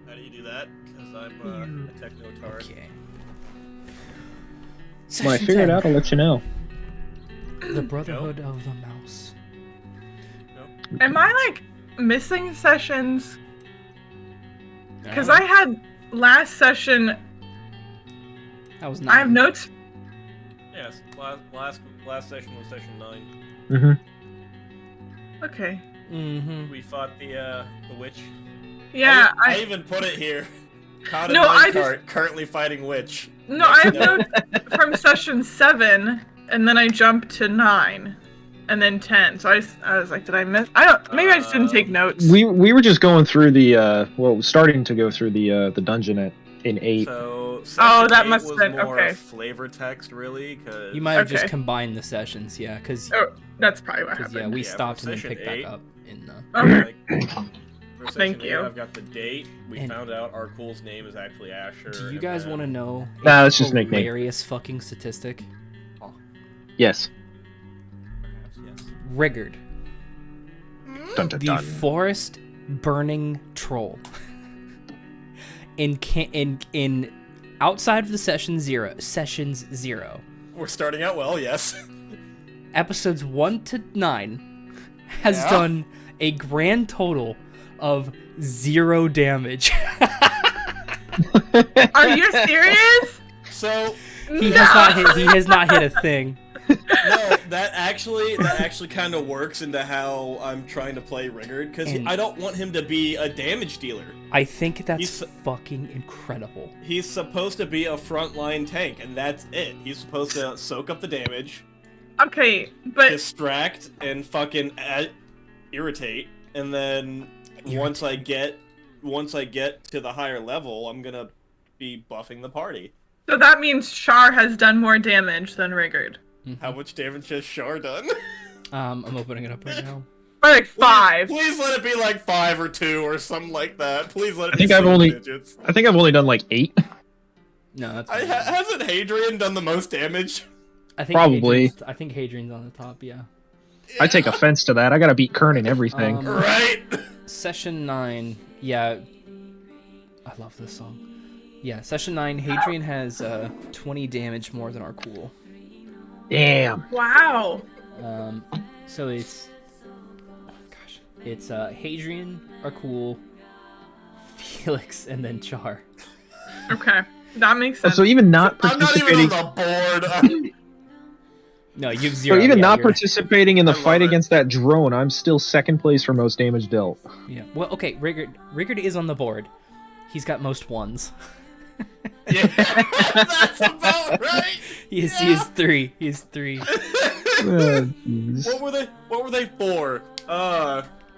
How do you do that? Because I'm a techno-tard. Okay. When I figure it out, I'll let you know. The Brotherhood of the Mouse. Nope. Am I like missing sessions? Because I had last session. That was I have 9. notes. Yes, last session was session 9. Mm-hmm. Okay. Mm-hmm. We fought the witch. Yeah, I even put it here. Caught a No, I minecart, currently fighting witch. No, I have Next notes from session 7, and then I jumped to 9, and then 10. So I was like, did I miss? I don't. Maybe I just didn't take notes. We were just going through the starting to go through the dungeon in 8. So that 8 must was have been more okay. flavor text, really. Cause You might have just Okay. combined the sessions, yeah, because Oh, that's probably what happened. yeah, we Yeah, stopped for and then session picked 8. back up in the. Okay. Like, for Thank session 8, you. I've got the date. We And- found out Arkul's name is actually Asher. Do you and guys then- want to know Nah, a that's just a nickname. hilarious fucking statistic? Yes. Perhaps, yes. Rigurd, Dun, dun, the dun. forest burning troll. in outside of the sessions 0, We're starting out well, yes. episodes 1 to 9 has Yeah? done a grand total of 0 damage. Are you serious? So He has not hit a thing. no, that actually kind of works into how I'm trying to play Rigurd, because And- I don't want him to be a damage dealer. I think that's He's- fucking incredible. He's supposed to be a frontline tank, and that's it. He's supposed to soak up the damage, Okay, but distract, and fucking irritate, and then once I get to the higher level, I'm gonna be buffing the party. so that means Char has done more damage than Rigurd. How much damage has Shar done? I'm opening it up right now. Or like 5. Please let it be like 5 or 2 or something like that. Please let it I be think I've single only- digits. I think I've only done like 8. No, that's Hasn't Hadrian done the most damage? I think Probably. I think Hadrian's on the top, yeah. I take offense to that. I gotta beat Kern and everything. Right? Session 9, yeah. I love this song. Yeah, Session 9, Hadrian has 20 damage more than Arkul. Damn. Wow. So it's... Gosh. It's Hadrian, Arkul, Felix, and then Char. Okay, that makes sense. So even not I'm not even participating. on the board. No, you have So 0. even yeah, not you're- participating in the I love fight it. against that drone, I'm still second place for most damage dealt. Yeah. Well, okay, Rigurd is on the board. He's got most ones. Yeah, that's about right. He is 3. He is 3. Jeez. What were they for?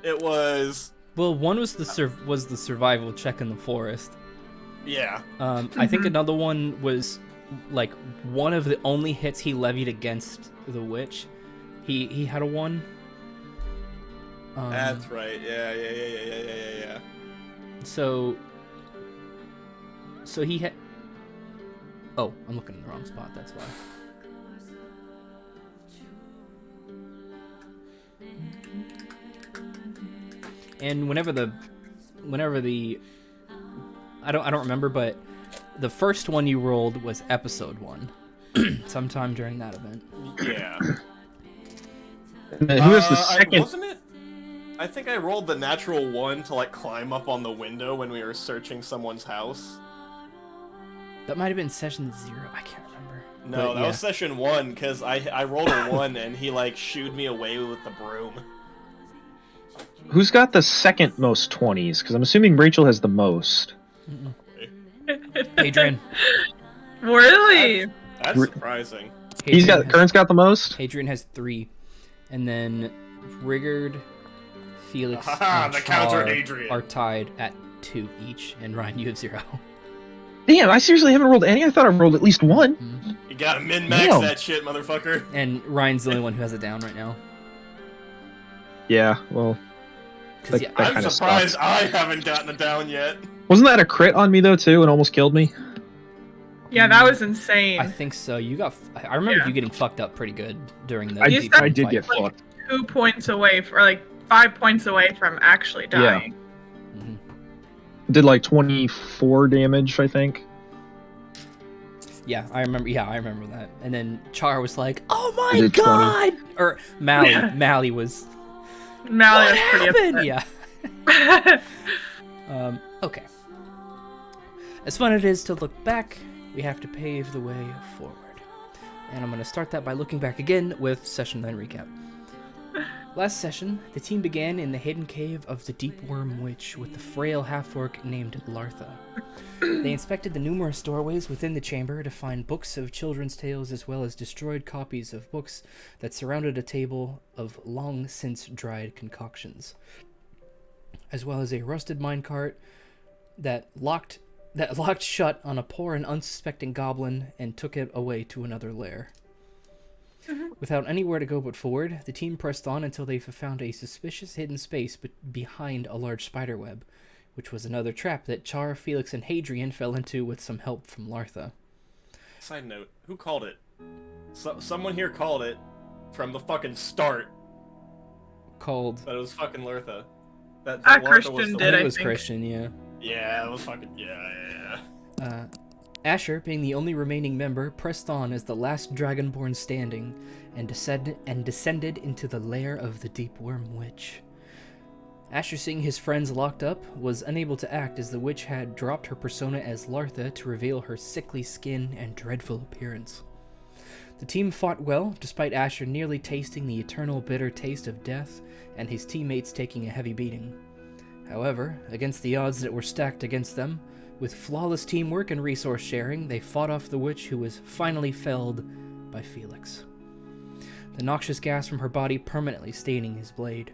It was Well, one was the survival check in the forest. yeah. I think another one was like one of the only hits he levied against the witch. He had a 1. That's right. Yeah. So he had. Oh, I'm looking in the wrong spot. That's why. And whenever the I don't remember, but the first one you rolled was episode 1, sometime during that event. Yeah. And then who has the second? Wasn't it? I think I rolled the natural 1 to like climb up on the window when we were searching someone's house. That might have been session 0. I can't remember. No, But that yeah. was session 1 because I rolled a 1 and he like shooed me away with the broom. Who's got the second most 20s? Because I'm assuming Rachel has the most. Hadrian. Really? That's surprising. He's got Hadrian has- Kern's got the most. Hadrian has 3, and then Rigurd, Felix, Haha, and the counter Char Hadrian. are tied at 2 each, and Ryan, you have 0. Damn, I seriously haven't rolled any. I thought I rolled at least one. You gotta min-max Damn. that shit, motherfucker. And Ryan's the only one who has it down right now. Yeah, well, 'Cause, That- yeah, that I'm kinda surprised sucks. I haven't gotten it down yet. wasn't that a crit on me though too, and almost killed me? Yeah, that was insane. I think so. You got. I remember Yeah. you getting fucked up pretty good during the. I, You deep said- I did fight. get Like, fucked. 2 points away, or like 5 points away from actually dying. did like 24 damage, I think. Yeah, I remember. Yeah, I remember that. And then Char was like, "Oh my did 20. god!" Or Mally was. Mally What was pretty happened? upset. Yeah. Okay. As fun it is to look back, we have to pave the way forward. And I'm going to start that by looking back again with Session 9 recap. Last session, the team began in the hidden cave of the Deep Worm Witch with the frail half-orc named Lartha. They inspected the numerous doorways within the chamber to find books of children's tales as well as destroyed copies of books that surrounded a table of long-since-dried concoctions, as well as a rusted minecart that locked shut on a poor and unsuspecting goblin and took it away to another lair. Without anywhere to go but forward, the team pressed on until they found a suspicious hidden space behind a large spiderweb, which was another trap that Char, Felix, and Hadrian fell into with some help from Lartha. Side note, who called it? Someone here called it from the fucking start. Called... That it was fucking Lartha. That Christian did, it I was think. Christian, yeah. Yeah, it was fucking... Yeah. Asher, being the only remaining member, pressed on as the last dragonborn standing, and descended into the lair of the Deep Worm Witch. Asher, seeing his friends locked up, was unable to act as the witch had dropped her persona as Lartha to reveal her sickly skin and dreadful appearance. The team fought well, despite Asher nearly tasting the eternal bitter taste of death and his teammates taking a heavy beating. However, against the odds that were stacked against them, with flawless teamwork and resource sharing, they fought off the witch who was finally felled by Felix, the noxious gas from her body permanently staining his blade.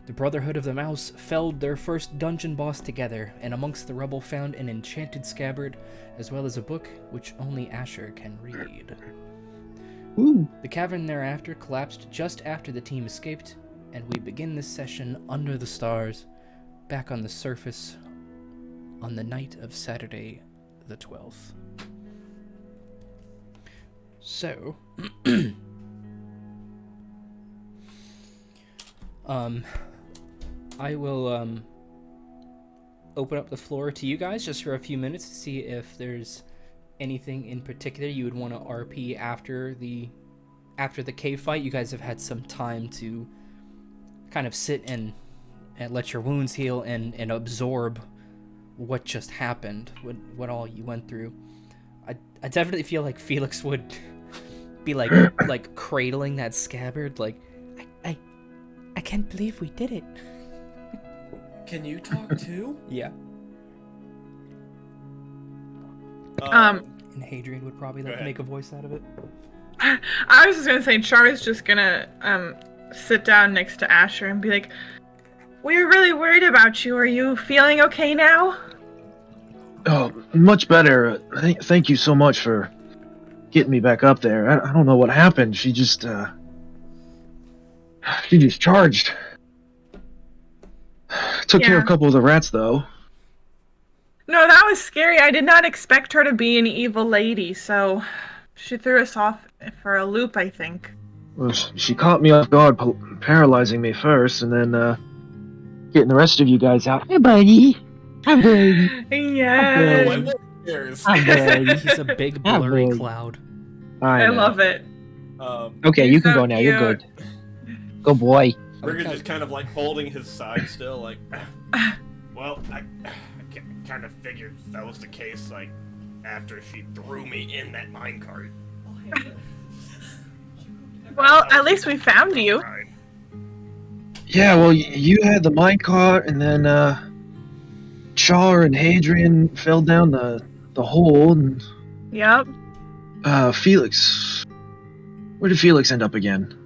The Brotherhood of the Mouse felled their first dungeon boss together, and amongst the rubble found an enchanted scabbard, as well as a book which only Asher can read. Ooh. The cavern thereafter collapsed just after the team escaped, and we begin this session under the stars, back on the surface, on the night of Saturday the 12th. So, I will open up the floor to you guys just for a few minutes to see if there's anything in particular you would want to RP after the cave fight. You guys have had some time to kind of sit and let your wounds heal and absorb what just happened, what all you went through. I definitely feel like Felix would be like cradling that scabbard, like, I can't believe we did it. Can you talk too? Yeah. Um, And Hadrian would probably make a voice out of it. I was just gonna say, Char's just gonna sit down next to Asher and be like, "We're really worried about you. Are you feeling okay now?" Oh, much better. Thank you so much for getting me back up there. I don't know what happened. She just charged. Took care of a couple of the rats, though. No, that was scary. I did not expect her to be an evil lady, so she threw us off for a loop, I think. Well, she caught me off guard, paralyzing me first, and then getting the rest of you guys out. Hey, buddy. Hi, buddy. Yeah. Hi, buddy. He's a big blurry cloud. I love it. Okay, He's you can so go now. You're cute. good. Good boy. Rigurd just kind of like holding his side still, like, well, I kind of figured that was the case, like, after she threw me in that minecart. Well, at least we found you. Yeah, well, you had the minecart, and then Char and Hadrian fell down the hole, and Yep. Felix. Where did Felix end up again?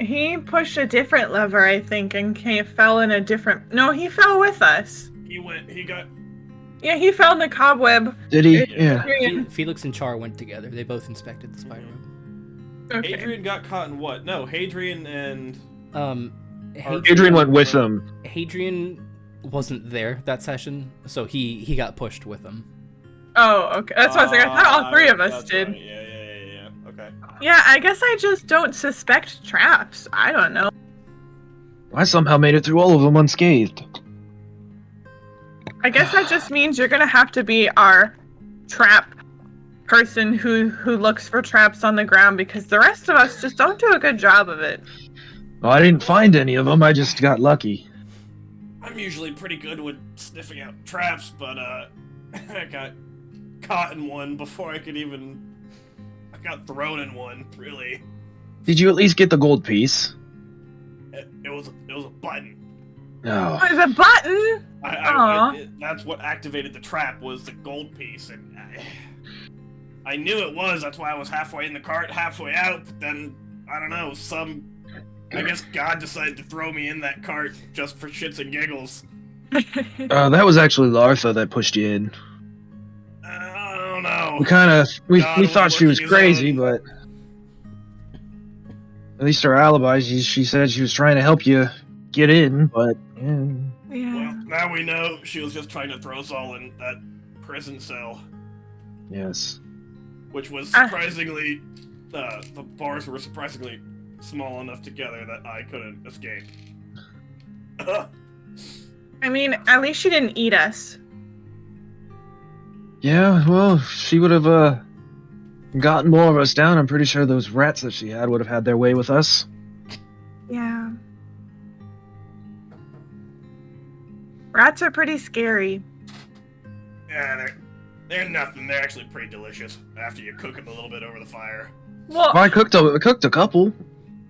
He pushed a different lever, I think, and fell in a different... No, he fell with us. Yeah, he fell in the cobweb. Did he? Yeah. Felix and Char went together. They both inspected the spiderweb. Okay. Hadrian got caught in what? No, Hadrian and... Hadrian went with them. Hadrian wasn't there that session, so he got pushed with them. Oh, okay. That's what I was like. I thought all three of us did. Right. Yeah. Okay. Yeah, I guess I just don't suspect traps. I don't know. I somehow made it through all of them unscathed. I guess that just means you're gonna have to be our trap person who looks for traps on the ground, because the rest of us just don't do a good job of it. Well, I didn't find any of them. I just got lucky. I'm usually pretty good with sniffing out traps, but I got caught in one before I could even... I got thrown in one, really. Did you at least get the gold piece? It was a button. No. There's a button! That's what activated the trap, was the gold piece, and I knew it was. That's why I was halfway in the cart, halfway out, but then, I don't know, I guess God decided to throw me in that cart just for shits and giggles. That was actually Lartha that pushed you in. I don't know. We thought she was crazy, but at least her alibi, she said she was trying to help you get in, but yeah. Well, now we know she was just trying to throw us all in that prison cell. Yes. Which was surprisingly, the bars were surprisingly small enough together that I couldn't escape. I mean, at least she didn't eat us. Yeah, well, she would have gotten more of us down. I'm pretty sure those rats that she had would have had their way with us. Yeah. Rats are pretty scary. Yeah, they're nothing. They're actually pretty delicious after you cook them a little bit over the fire. Well, I cooked a couple.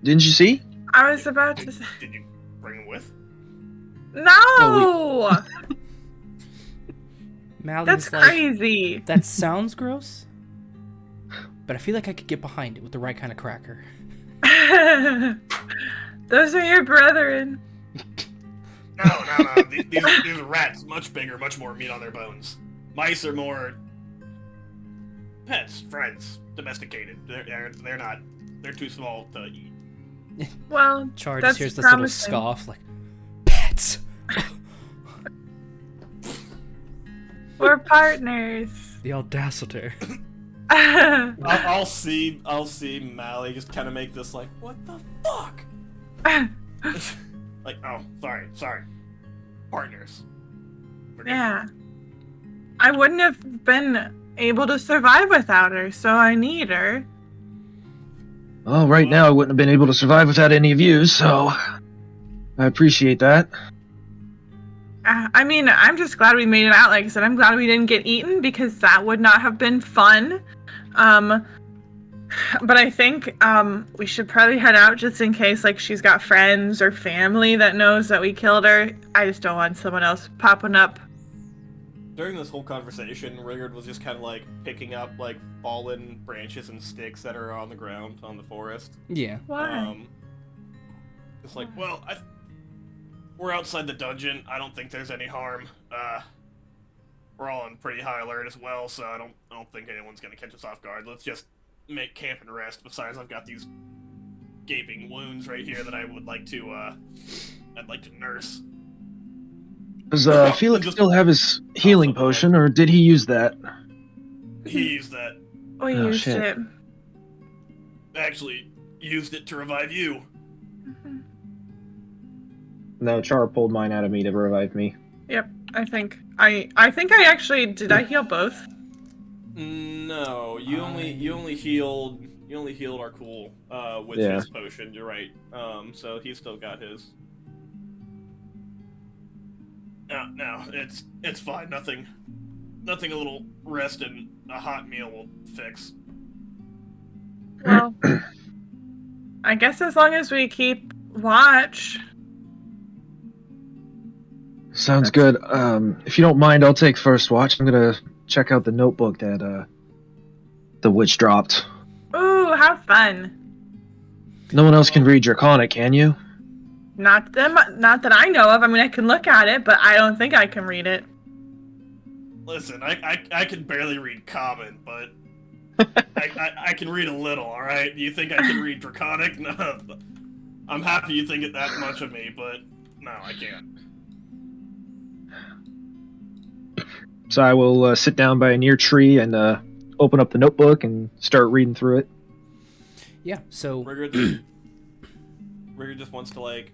Didn't you see? I was about to say... Did you bring them with? No! Mallion's That's crazy. That sounds gross, but I feel like I could get behind it with the right kind of cracker. Those are your brethren. No. These are rats. Much bigger, much more meat on their bones. Mice are more pets, friends, domesticated. They're not. They're too small to eat. Well, Char that's just hears this promising. little scoff, like, pets! We're partners. The audacity. I'll see Mally just kind of make this like, what the fuck? Like, oh, sorry. Partners. Yeah. I wouldn't have been able to survive without her, so I need her. Well, right now I wouldn't have been able to survive without any of you, so I appreciate that. I mean, I'm just glad we made it out. Like I said, I'm glad we didn't get eaten, because that would not have been fun. But I think we should probably head out just in case, like, she's got friends or family that knows that we killed her. I just don't want someone else popping up. During this whole conversation, Rigurd was just kind of like picking up like fallen branches and sticks that are on the ground on the forest. Yeah. Why? It's like, well, we're outside the dungeon. I don't think there's any harm. We're all on pretty high alert as well, so I don't think anyone's gonna catch us off guard. Let's just make camp and rest. Besides, I've got these gaping wounds right here that I would like to nurse. Does Felix still have his healing potion, or did he use that? He used that. We Oh, used shit. it. Actually, used it to revive you. No, Char pulled mine out of me to revive me. Yep, I think I actually did. I heal both. No, you only healed Arkul with his potion. You're right. So he's still got his. No, it's fine. Nothing a little rest and a hot meal will fix. Well, I guess as long as we keep watch. Sounds good. If you don't mind, I'll take first watch. I'm gonna check out the notebook that the witch dropped. Ooh, how fun! No one else can read Draconic, can you? Not that I know of. I mean, I can look at it, but I don't think I can read it. Listen, I can barely read Common, but I can read a little. All right, you think I can read Draconic? No, I'm happy you think it that much of me, but no, I can't. So I will sit down by a near tree and open up the notebook and start reading through it. Yeah, so... Rigurd just wants to, like,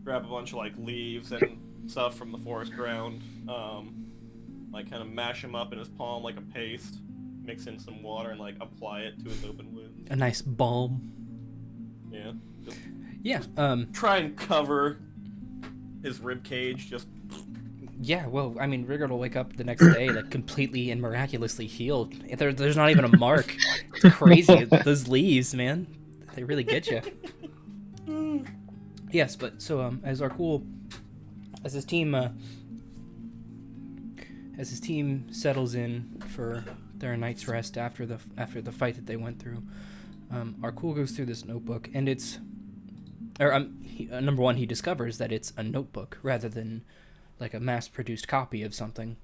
grab a bunch of like leaves and stuff from the forest ground, like kind of mash them up in his palm like a paste, mix in some water and like apply it to his open wound. A nice balm. Yeah. Just Yeah. try and cover his rib cage. Just. Yeah. Well, I mean, Rigurd will wake up the next day like completely and miraculously healed. There's not even a mark. It's crazy. Those leaves, man, they really get you. Yes, but so as his team settles in for their night's rest after the fight that they went through, Arkul goes through this notebook, and number one, he discovers that it's a notebook rather than like a mass-produced copy of something,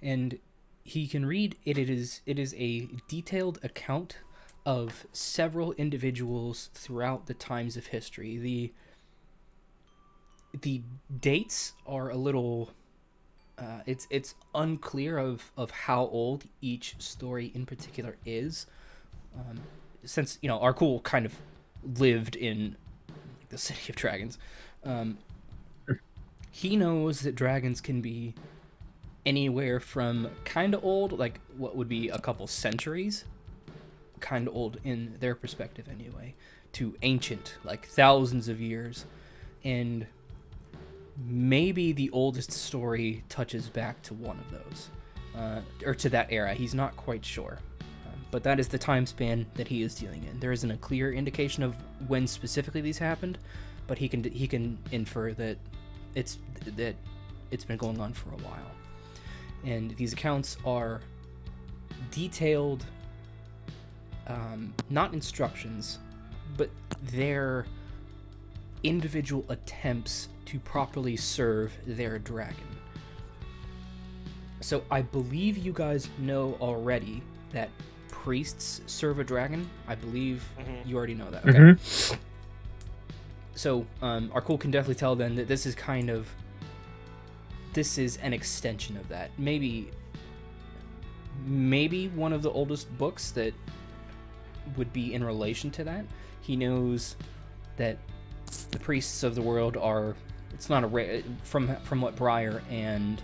and he can read it. It is a detailed account of several individuals throughout the times of history. The dates are a little it's unclear of how old each story in particular is, since Arkul kind of lived in the City of Dragons. He knows that dragons can be anywhere from kind of old, like what would be a couple centuries, kind of old in their perspective anyway, to ancient, like thousands of years. And maybe the oldest story touches back to one of those, or to that era. He's not quite sure, but that is the time span that he is dealing in. There isn't a clear indication of when specifically these happened, but he can infer that it's been going on for a while. And these accounts are detailed, not instructions, but they're individual attempts to properly serve their dragon. So I believe you guys know already that priests serve a dragon. I believe you already know that. Okay. Mm-hmm. So Arkul can definitely tell then that this is an extension of that. Maybe one of the oldest books that would be in relation to that. He knows that the priests of the world are, it's not a rare, from what Briar and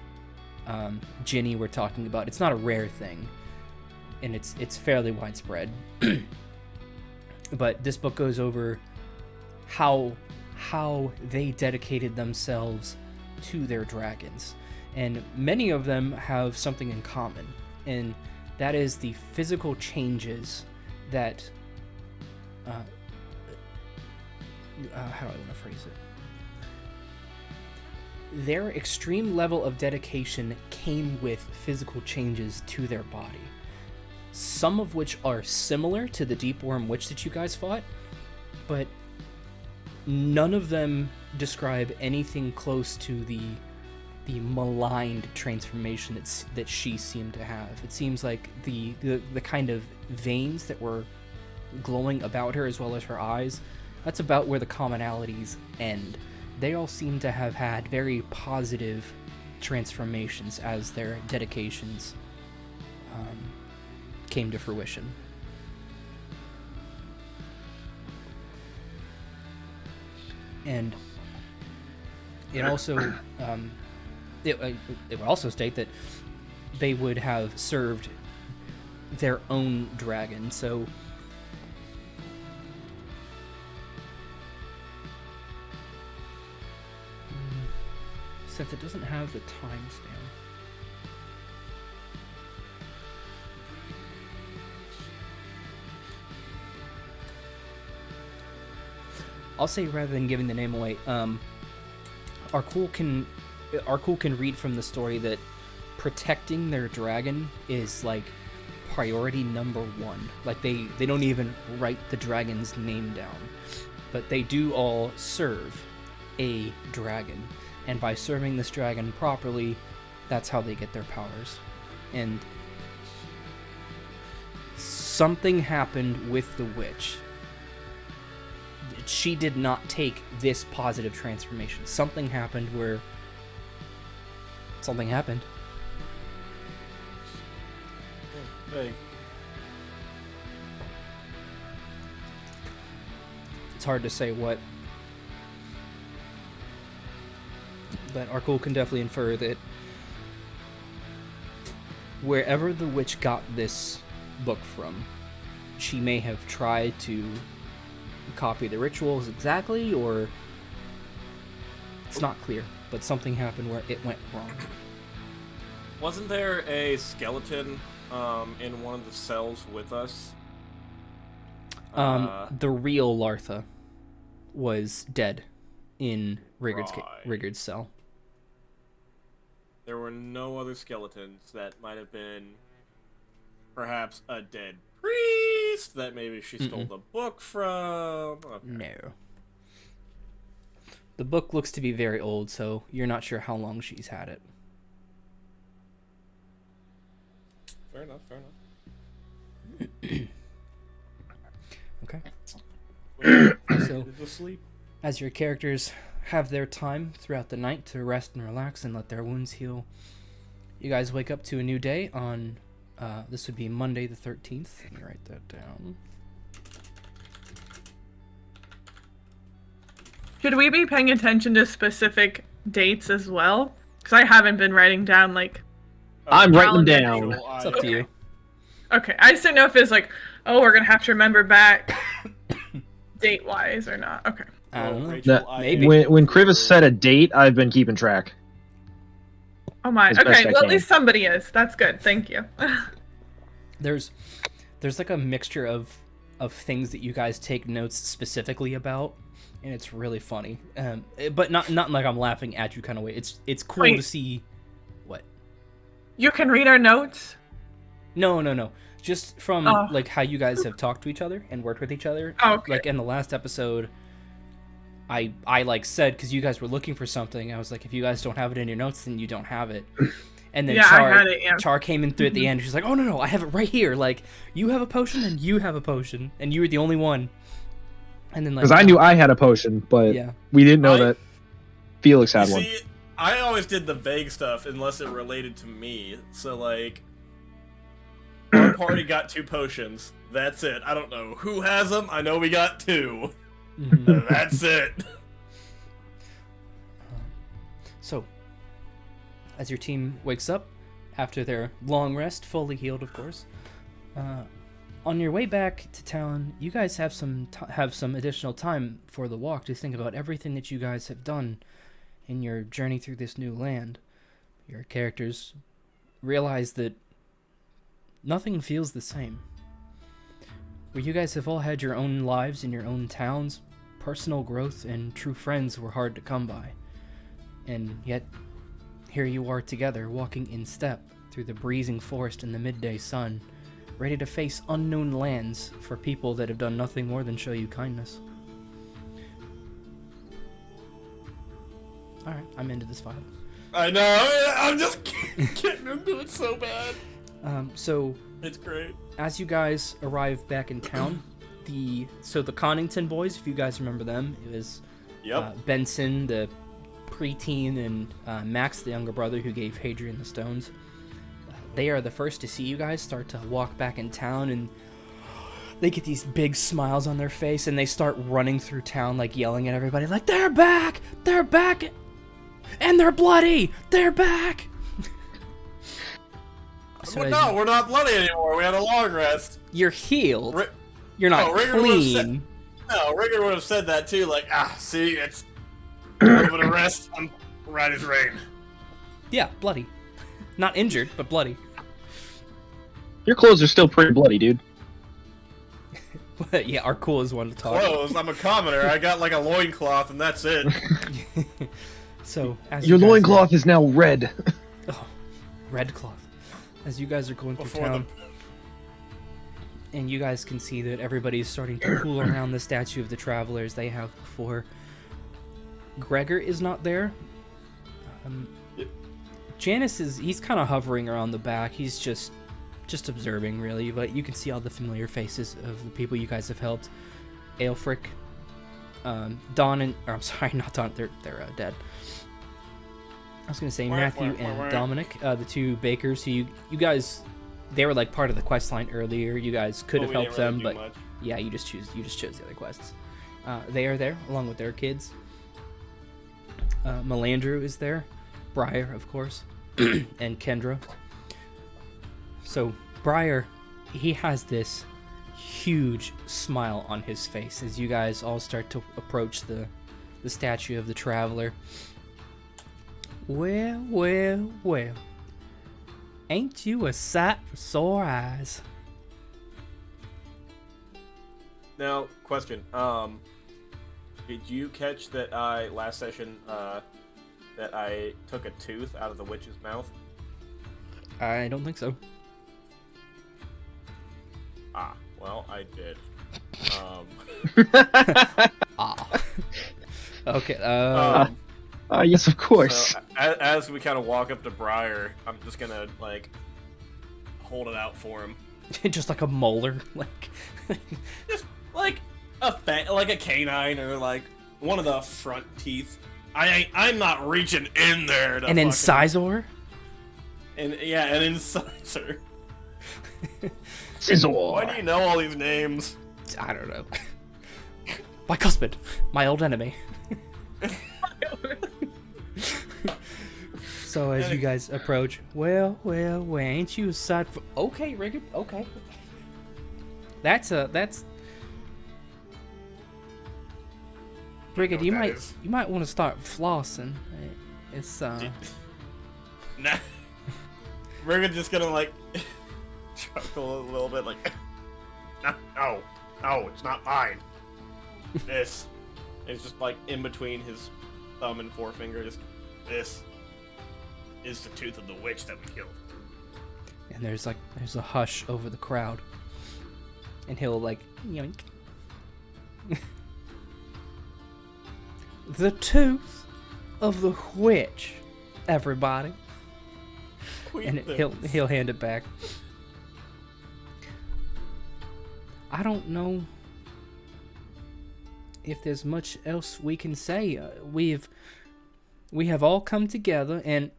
Ginny were talking about, it's not a rare thing, and it's fairly widespread. But this book goes over how they dedicated themselves to their dragons, and many of them have something in common, and that is the physical changes that how do I want to phrase it? Their extreme level of dedication came with physical changes to their body, some of which are similar to the Deep Worm Witch that you guys fought, but none of them describe anything close to the maligned transformation that she seemed to have. It seems like the kind of veins that were glowing about her, as well as her eyes, that's about where the commonalities end. They all seem to have had very positive transformations as their dedications came to fruition. And it also it would also state that they would have served their own dragon. So since it doesn't have the timestamp, I'll say, rather than giving the name away, Arkul can read from the story that protecting their dragon is like priority number one. Like they don't even write the dragon's name down, but they do all serve a dragon, and by serving this dragon properly, that's how they get their powers. And something happened with the witch. She did not take this positive transformation. Something happened where something happened. Hey. It's hard to say what. but Arkul can definitely infer that wherever the witch got this book from, she may have tried to copy the rituals exactly, or it's not clear, but something happened where it went wrong. Wasn't there a skeleton in one of the cells with us? The real Lartha was dead in Rigurd's Rigurd's cell. There were no other skeletons. That might have been perhaps a dead priest that maybe she stole the book from. Okay. No. The book looks to be very old, so you're not sure how long she's had it. Fair enough, fair enough. Okay. So, asleep. As your characters have their time throughout the night to rest and relax and let their wounds heal, you guys wake up to a new day on, this would be Monday the 13th. Let me write that down. Should we be paying attention to specific dates as well? Because I haven't been writing down, like... I'm writing them calendar. down. It's up to you. Okay, I just didn't know if it's like, oh, we're going to have to remember back date-wise or not. Okay. I don't know. Rachel, maybe. When Krivis set a date, I've been keeping track. Oh my, As best okay, I well at can. least somebody is. That's good, thank you. There's like a mixture of things that you guys take notes specifically about, and it's really funny. But not like I'm laughing at you kind of way. It's cool Wait. to see. What? You can read our notes? No. Just from like how you guys have talked to each other and worked with each other. Oh, okay. Like in the last episode, I like said, because you guys were looking for something, I was like, if you guys don't have it in your notes, then you don't have it. And then Yeah, I had it, yeah. Char came in through at the end. She's like, oh no, I have it right here. Like, you have a potion and you have a potion, and you were the only one. And then like, Because I knew I had a potion, but Yeah. we didn't know that Felix had one. See, I always did the vague stuff unless it related to me. So, like, our party got 2 potions. That's it. I don't know who has them. I know we got 2. That's it. So, as your team wakes up after their long rest, fully healed, of course, on your way back to town, you guys have some additional time for the walk to think about everything that you guys have done in your journey through this new land. Your characters realize that nothing feels the same. Where you guys have all had your own lives in your own towns, personal growth and true friends were hard to come by. And yet, here you are together, walking in step through the breezing forest in the midday sun, ready to face unknown lands for people that have done nothing more than show you kindness. Alright, I'm into this file. I know. I'm just getting into it so bad. So, It's great. as you guys arrive back in town, the Connington boys, if you guys remember them, it was Benson, the preteen, and Max, the younger brother who gave Hadrian the stones. They are the first to see you guys start to walk back in town, and they get these big smiles on their face, and they start running through town, like yelling at everybody, like, they're back, and they're bloody, they're back. So Well, no, we're not bloody anymore. We had a long rest. you're healed. Ri- You're not Rigurd would've clean. No, Rigurd would have said that too. Like, see, it's a little bit of rest. I'm right as rain. Yeah, bloody. Not injured, but bloody. Your clothes are still pretty bloody, dude. But yeah, Arkul is one to talk. Clothes. I'm a commoner. I got like a loincloth, and that's it. So, as Your you guys loincloth is now red. Oh, red cloth. As you guys are going through Before town, and you guys can see that everybody's starting to pool around the statue of the travelers they have before. Gregor is not there. Janice he's kind of hovering around the back. He's just observing, really, but you can see all the familiar faces of the people you guys have helped. Aelfric, Don and... Or, I'm sorry, not Don. They're dead. I was going to say Matthew and Dominic, the 2 bakers who you guys... They were like part of the quest line earlier. You guys could have helped them, but yeah, you just chose the other quests. They are there along with their kids. Melandrew is there, Briar, of course, and Kendra. So Briar, he has this huge smile on his face as you guys all start to approach the statue of the traveler. Well, well, well. Ain't you a sight for sore eyes? Now, question. Did you catch that last session, that I took a tooth out of the witch's mouth? I don't think so. Ah, well, I did. Okay, yes, of course. So, as we kind of walk up to Briar, I'm just gonna, like, hold it out for him. just like a molar, like... Just, like, like a canine, or, like, one of the front teeth. I'm not reaching in there to An incisor? And, yeah, an incisor. Scissor. Why do you know all these names? I don't know. Bicuspid, my old enemy. So as you guys approach, well, ain't you a sight for... Okay, Rigurd, okay. That's... Rigurd, you might want to start flossing. It's, Nah. Rigurd just gonna, like, chuckle a little bit, like, no, it's not mine. This is just, like, in between his thumb and forefinger, just, this is the tooth of the witch that we killed. And there's a hush over the crowd. And he'll, like, yoink. The tooth of the witch, everybody. And he'll hand it back. I don't know if there's much else we can say. We have all come together, and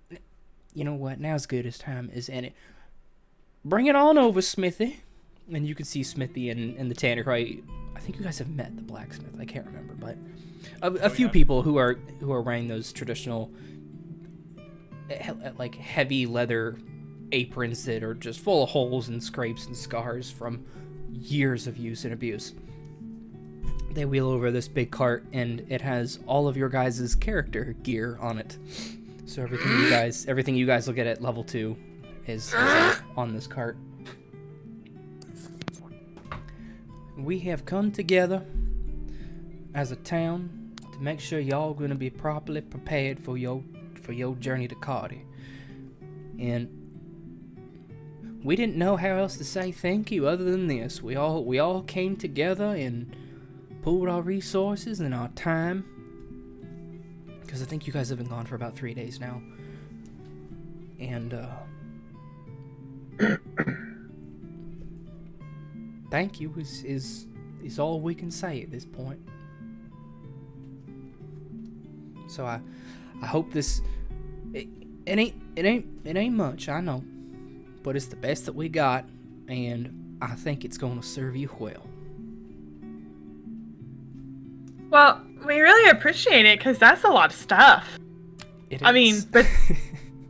you know what? Now's good as time as any. Bring it on over, Smithy. And you can see Smithy and the tanner. Right? I think you guys have met the blacksmith. I can't remember, but a few people who are wearing those traditional, like, heavy leather aprons that are just full of holes and scrapes and scars from years of use and abuse. They wheel over this big cart, and it has all of your guys' character gear on it. So everything you guys will get at level 2 is on this cart. We have come together as a town to make sure y'all gonna be properly prepared for your journey to Cardi. And we didn't know how else to say thank you other than this. We all came together and pooled our resources and our time, because I think you guys have been gone for about 3 days now. And thank you is all we can say at this point. So I hope this it ain't much, I know, but it's the best that we got, and I think it's going to serve you well. Well, we really appreciate it, because that's a lot of stuff. It I is. mean, but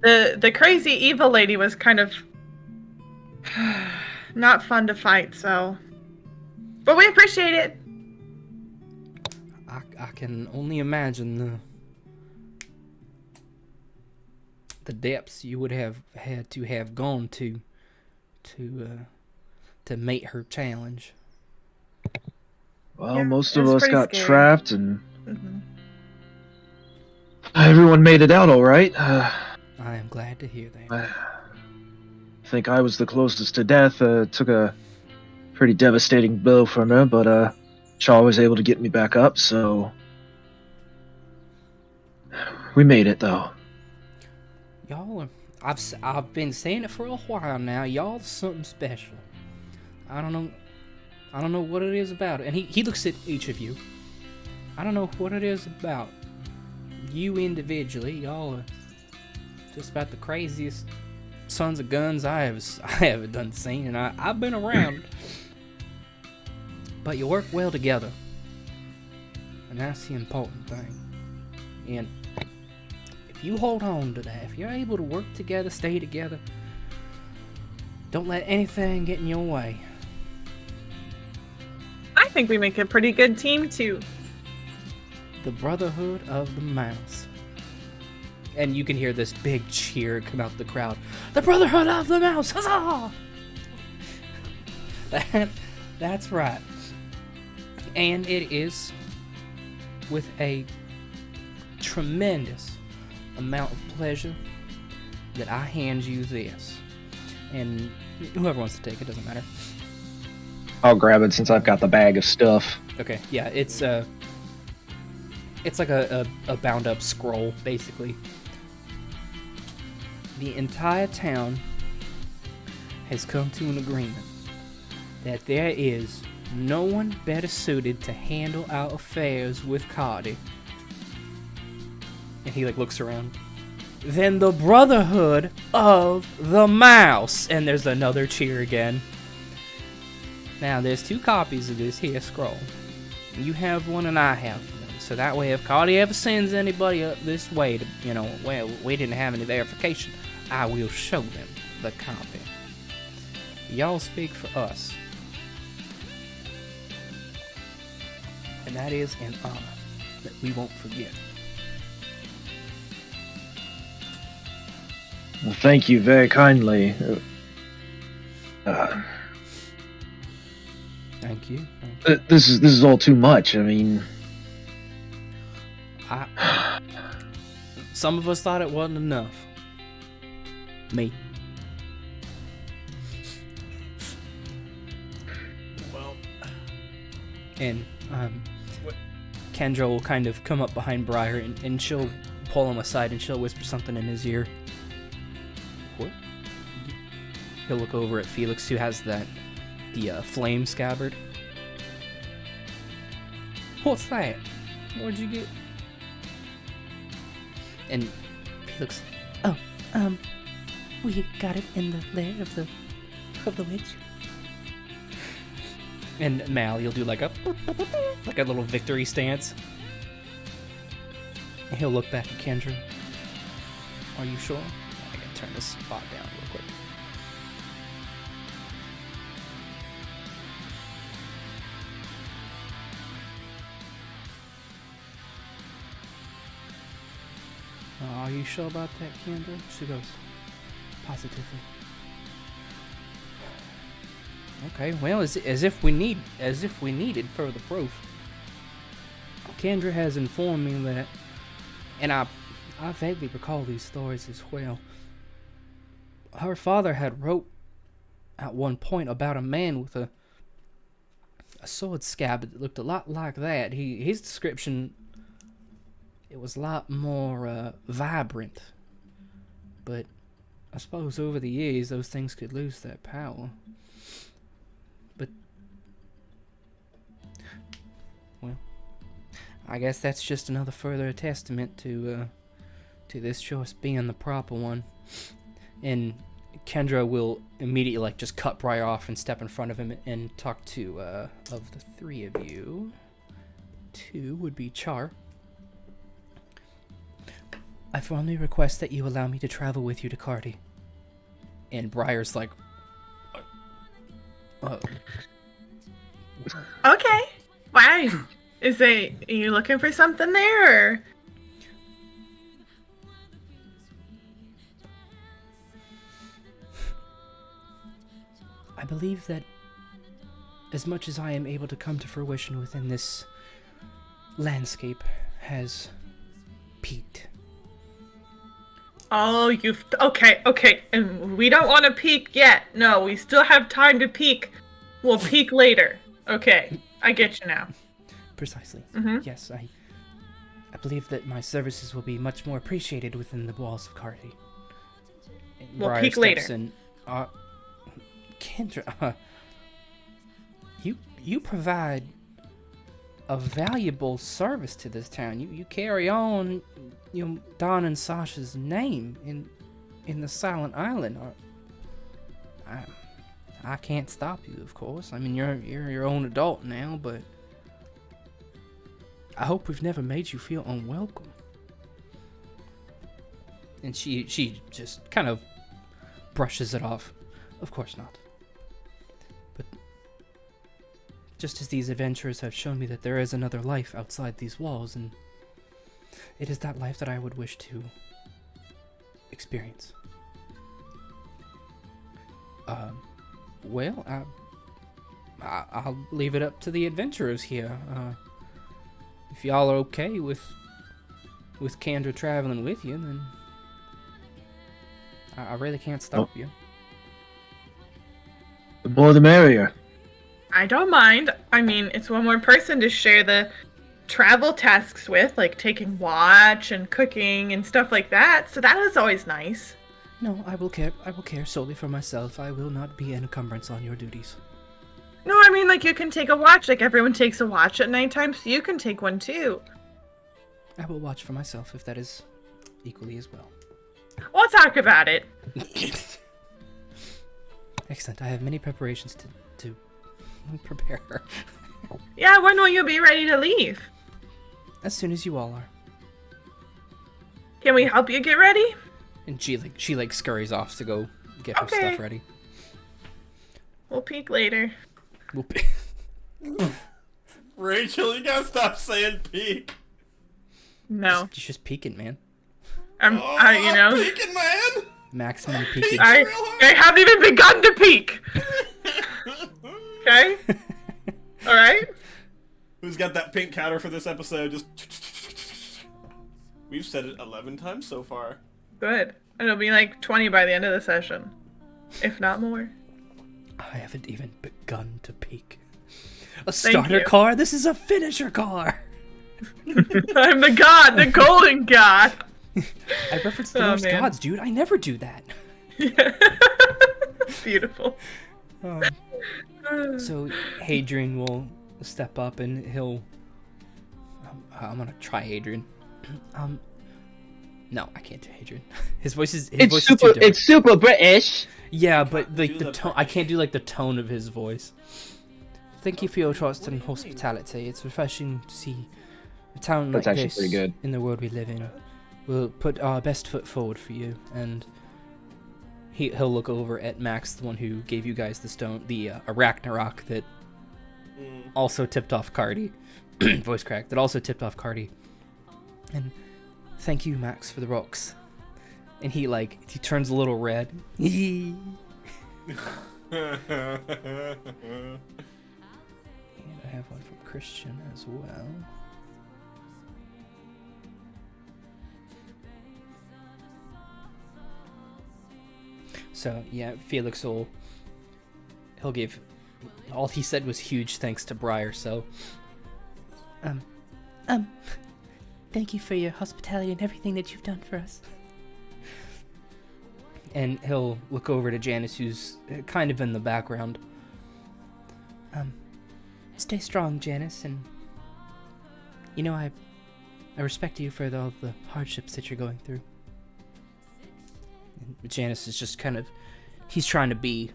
the crazy evil lady was kind of not fun to fight, so... But we appreciate it. I can only imagine the depths you would have had to have gone to meet her challenge. Well, Yeah, most it of was us pretty got scary. trapped, and Mm-hmm. everyone made it out all right. I am glad to hear that. I think I was the closest to death. Took a pretty devastating blow from her, but Shaw was able to get me back up, so we made it, though. Y'all are, I've been saying it for a while now. Y'all are something special. I don't know what it is about it. And he looks at each of you. I don't know what it is about you individually. Y'all are just about the craziest sons of guns I have done seen, and I've been around. But you work well together, and that's the important thing. And if you hold on to that, if you're able to work together, stay together, don't let anything get in your way. I think we make a pretty good team too. The Brotherhood of the Mouse. And you can hear this big cheer come out the crowd. The Brotherhood of the Mouse! Huzzah! That's right. And it is with a tremendous amount of pleasure that I hand you this. And whoever wants to take it, doesn't matter. I'll grab it since I've got the bag of stuff. Okay, yeah, it's like a bound up scroll, basically. The entire town has come to an agreement that there is no one better suited to handle our affairs with Cardi. And he looks around. Than the Brotherhood of the Mouse. And there's another cheer again. Now, there's 2 copies of this here scroll. You have one and I have one. So that way, if Cardi ever sends anybody up this way to, well, we didn't have any verification, I will show them the copy. Y'all speak for us. And that is an honor that we won't forget. Well, thank you very kindly. Thank you. This is all too much. I mean, some of us thought it wasn't enough. Me. Well. And Kendra will kind of come up behind Briar and she'll pull him aside and she'll whisper something in his ear. What? He'll look over at Felix, who has the flame scabbard. What's that? What'd you get? And Felix, we got it in the lair of the witch. And Mal, you'll do like a little victory stance. And he'll look back at Kendra. Are you sure? I can turn this spot down real quick. Are you sure about that, Kendra? She goes, positively. Okay, well, as if we needed further proof. Kendra has informed me that, and I vaguely recall these stories as well. Her father had wrote at one point about a man with a sword scab that looked a lot like that. His description, it was a lot more vibrant, but I suppose over the years those things could lose their power. But, well, I guess that's just another further testament to this choice being the proper one. And Kendra will immediately just cut Briar off and step in front of him and talk to, of the 3 of you, 2 would be Char. I formally request that you allow me to travel with you to Cardi. And Briar's like, Okay. Why? Are you looking for something there, or? I believe that as much as I am able to come to fruition within this landscape has peaked. Oh, okay. And we don't want to peek yet. No, we still have time to peek. We'll peek later. Okay, I get you now. Precisely. Mm-hmm. Yes, I believe that my services will be much more appreciated within the walls of Cardi. We'll peek later. Kendra, you provide a valuable service to this town. You carry on, Don and Sasha's name in the Silent Island. I can't stop you, of course. I mean, you're your own adult now, but I hope we've never made you feel unwelcome. And she just kind of brushes it off. Of course not. But just as these adventures have shown me that there is another life outside these walls, and it is that life that I would wish to experience. Well, I'll leave it up to the adventurers here. If y'all are okay with Kendra traveling with you, then I really can't stop you. The more the merrier. I don't mind. I mean, it's one more person to share the travel tasks with, like taking watch and cooking and stuff like that. So that is always nice. No, I will care solely for myself. I will not be an encumbrance on your duties. No, I mean, like, you can take a watch. Like, everyone takes a watch at nighttime, so you can take one, too. I will watch for myself if that is equally as well. We'll talk about it. Excellent. I have many preparations to prepare. Yeah, when will you be ready to leave? As soon as you all are. Can we help you get ready? And she scurries off to go get her stuff ready. We'll peek later. We'll be... Rachel, you gotta stop saying peek. No. She's just peeking, man. You know. Peeking, man. Maximum peeking. I haven't even begun to peek. Okay? Alright? Who's got that pink counter for this episode? Just... We've said it 11 times so far. Good. It'll be like 20 by the end of the session. If not more. I haven't even begun to peek. A starter you. car? This is a finisher car! I'm the god, the golden god! I referenced the Norse gods, dude. I never do that. Yeah. Beautiful. So Hadrian will step up and he'll... I'm gonna try Hadrian. No, I can't do Hadrian. His voice is too different. It's super British. Yeah, but like the tone, I can't do like the tone of his voice. Thank you for your trust and hospitality. It's refreshing to see a town like That's actually this pretty good. in the world we live in. We'll put our best foot forward for you, and he'll look over at Max, the one who gave you guys the stone, the Arachnarok that also tipped off Cardi, voice crack, that also tipped off Cardi, and thank you, Max, for the rocks. And he turns a little red. And I have one from Christian as well. So yeah, Felix he'll give. All he said was huge thanks to Briar. So thank you for your hospitality and everything that you've done for us. And he'll look over to Janice, who's kind of in the background. Stay strong, Janice, and you know I respect you for all the hardships that you're going through. And Janice is just kind of, he's trying to be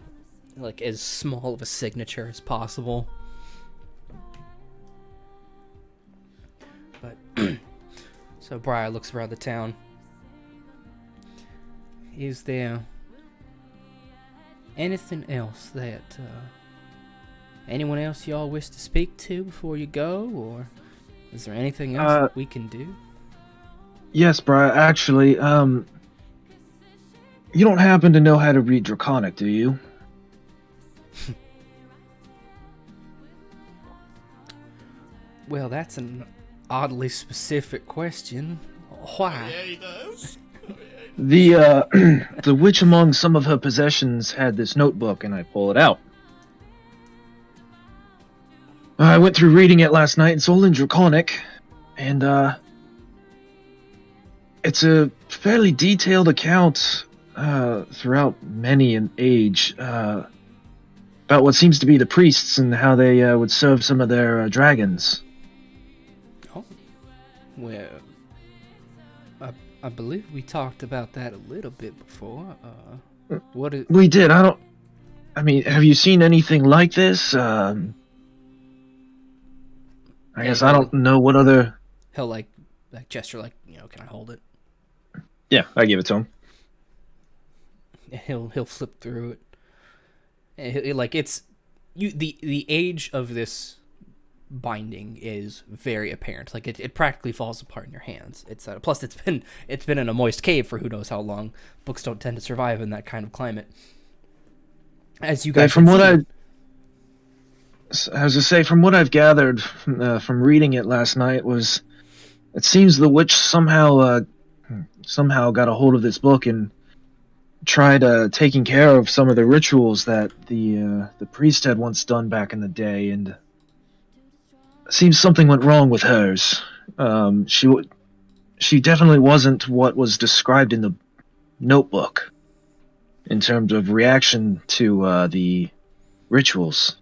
like as small of a signature as possible. But so Briar looks around the town. Is there anything else that anyone else y'all wish to speak to before you go, or is there anything else that we can do? Yes, Briar, actually, you don't happen to know how to read Draconic, do you? Well, that's an oddly specific question. Why? Yeah, he does. The witch among some of her possessions had this notebook, and I pull it out. I went through reading it last night. It's all in Draconic, and it's a fairly detailed account throughout many an age about what seems to be the priests and how they would serve some of their dragons. Oh, well, I believe we talked about that a little bit before. What is... We did. I mean, have you seen anything like this? I guess I don't know what other... He'll like gesture, like, you know, can I hold it? Yeah, I give it to him. He'll flip through it. And like it's the age of this binding is very apparent. Like it practically falls apart in your hands. It's plus it's been in a moist cave for who knows how long. Books don't tend to survive in that kind of climate. As you guys from what I was to say, from what I've gathered from reading it last night, it seems the witch somehow got a hold of this book and tried taking care of some of the rituals that the priest had once done back in the day, and it seems something went wrong with hers. She definitely wasn't what was described in the notebook in terms of reaction to the rituals.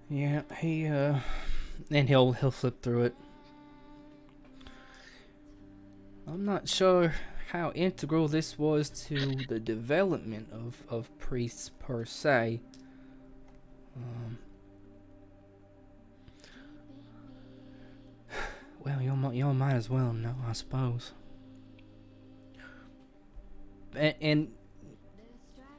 Yeah, and he'll flip through it. I'm not sure how integral this was to the development of priests per se. Well, y'all might as well know, I suppose. And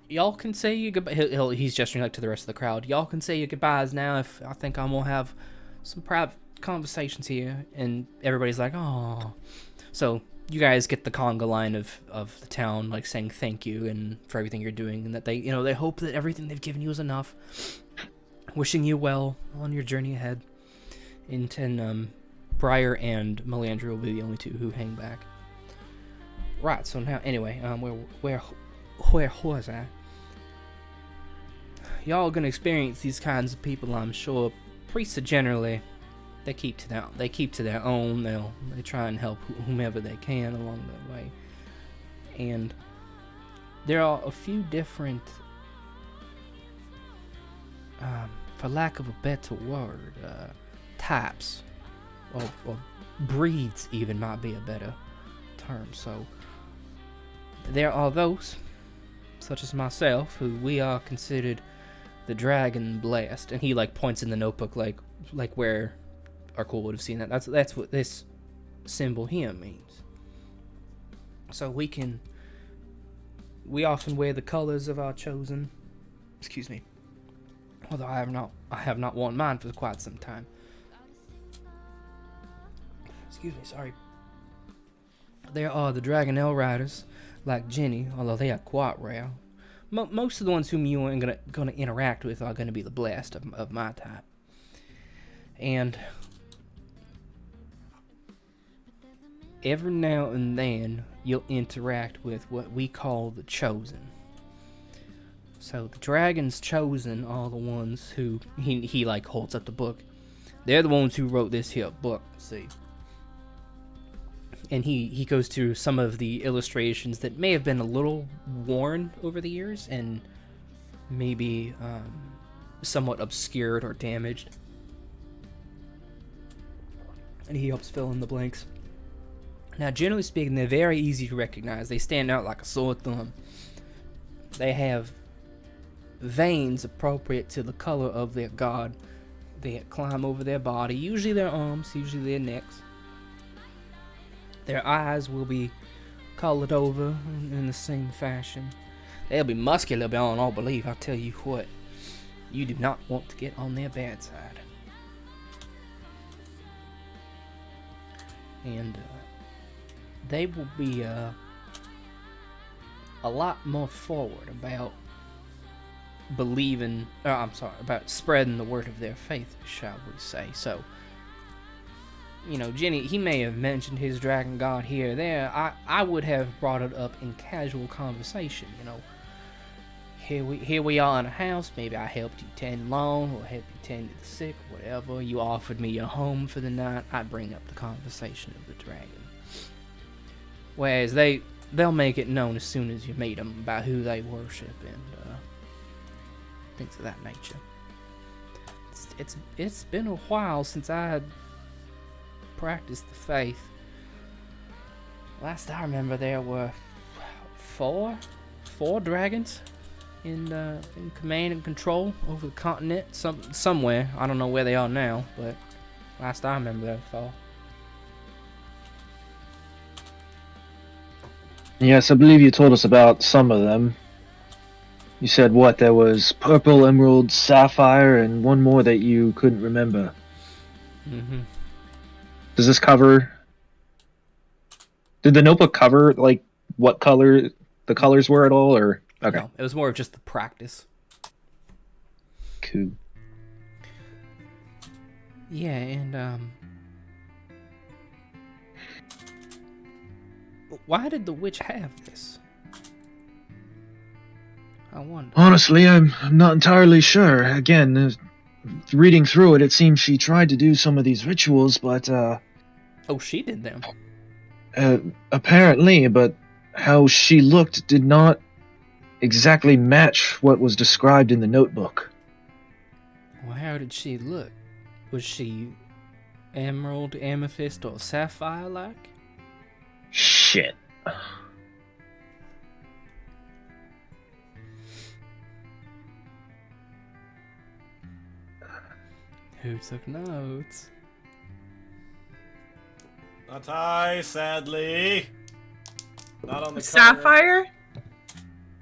y'all can say your goodbye. He's gesturing like to the rest of the crowd. Y'all can say your goodbyes now. If I think I'm gonna have some private conversations here, and everybody's like, "Oh." So you guys get the conga line of the town, like saying thank you and for everything you're doing, and that they hope that everything they've given you is enough. Wishing you well on your journey ahead. And Briar and Melandra will be the only two who hang back. Right. So now, anyway, where was I? Y'all gonna experience these kinds of people, I'm sure. Priests are generally, they keep to their own. They try and help whomever they can along their way. And there are a few different, for lack of a better word, types, or breeds even might be a better term. So there are those, such as myself, who we are considered the dragon blessed, and he like points in the notebook like where Arkul would have seen that. That's what this symbol here means. So we often wear the colors of our chosen. Excuse me. Although I have not worn mine for quite some time. Excuse me, sorry. There are the Dragonel Riders, like Jenny, although they are quite rare. Most of the ones whom you are gonna interact with are gonna be the blessed of my type. And every now and then you'll interact with what we call the chosen. So the dragons chosen are the ones who he like holds up the book. They're the ones who wrote this here book, see. And he goes through some of the illustrations that may have been a little worn over the years and maybe somewhat obscured or damaged. And he helps fill in the blanks. Now, generally speaking, they're very easy to recognize. They stand out like a sore thumb. They have veins appropriate to the color of their god that climb over their body, usually their arms, usually their necks. Their eyes will be colored over in the same fashion. They'll be muscular beyond all belief, I'll tell you what. You do not want to get on their bad side. And they will be a lot more forward about about spreading the word of their faith, shall we say. So, you know, Jenny, he may have mentioned his dragon god here or there. I would have brought it up in casual conversation, you know. Here we are in a house. Maybe I helped you tend lawn or helped you tend to the sick, whatever. You offered me your home for the night. I'd bring up the conversation of the dragon. Whereas they'll make it known as soon as you meet them about who they worship and things of that nature. It's been a while since I had practiced the faith. Last I remember, there were four dragons in command and control over the continent. Somewhere. I don't know where they are now, but last I remember, there were four. Yes, I believe you told us about some of them. You said what? There was purple, emerald, sapphire, and one more that you couldn't remember. Mm-hmm. Does this cover? Did the notebook cover like what color the colors were at all, or okay? No, it was more of just the practice. Cool. Yeah, and why did the witch have this? I wonder. Honestly, I'm not entirely sure. Again, reading through it, it seems she tried to do some of these rituals, but Oh, she did them. apparently, but how she looked did not exactly match what was described in the notebook. Well, how did she look? Was she emerald, amethyst, or sapphire-like? Shit. Who took notes? Not I, sadly. Not on the cover. Sapphire?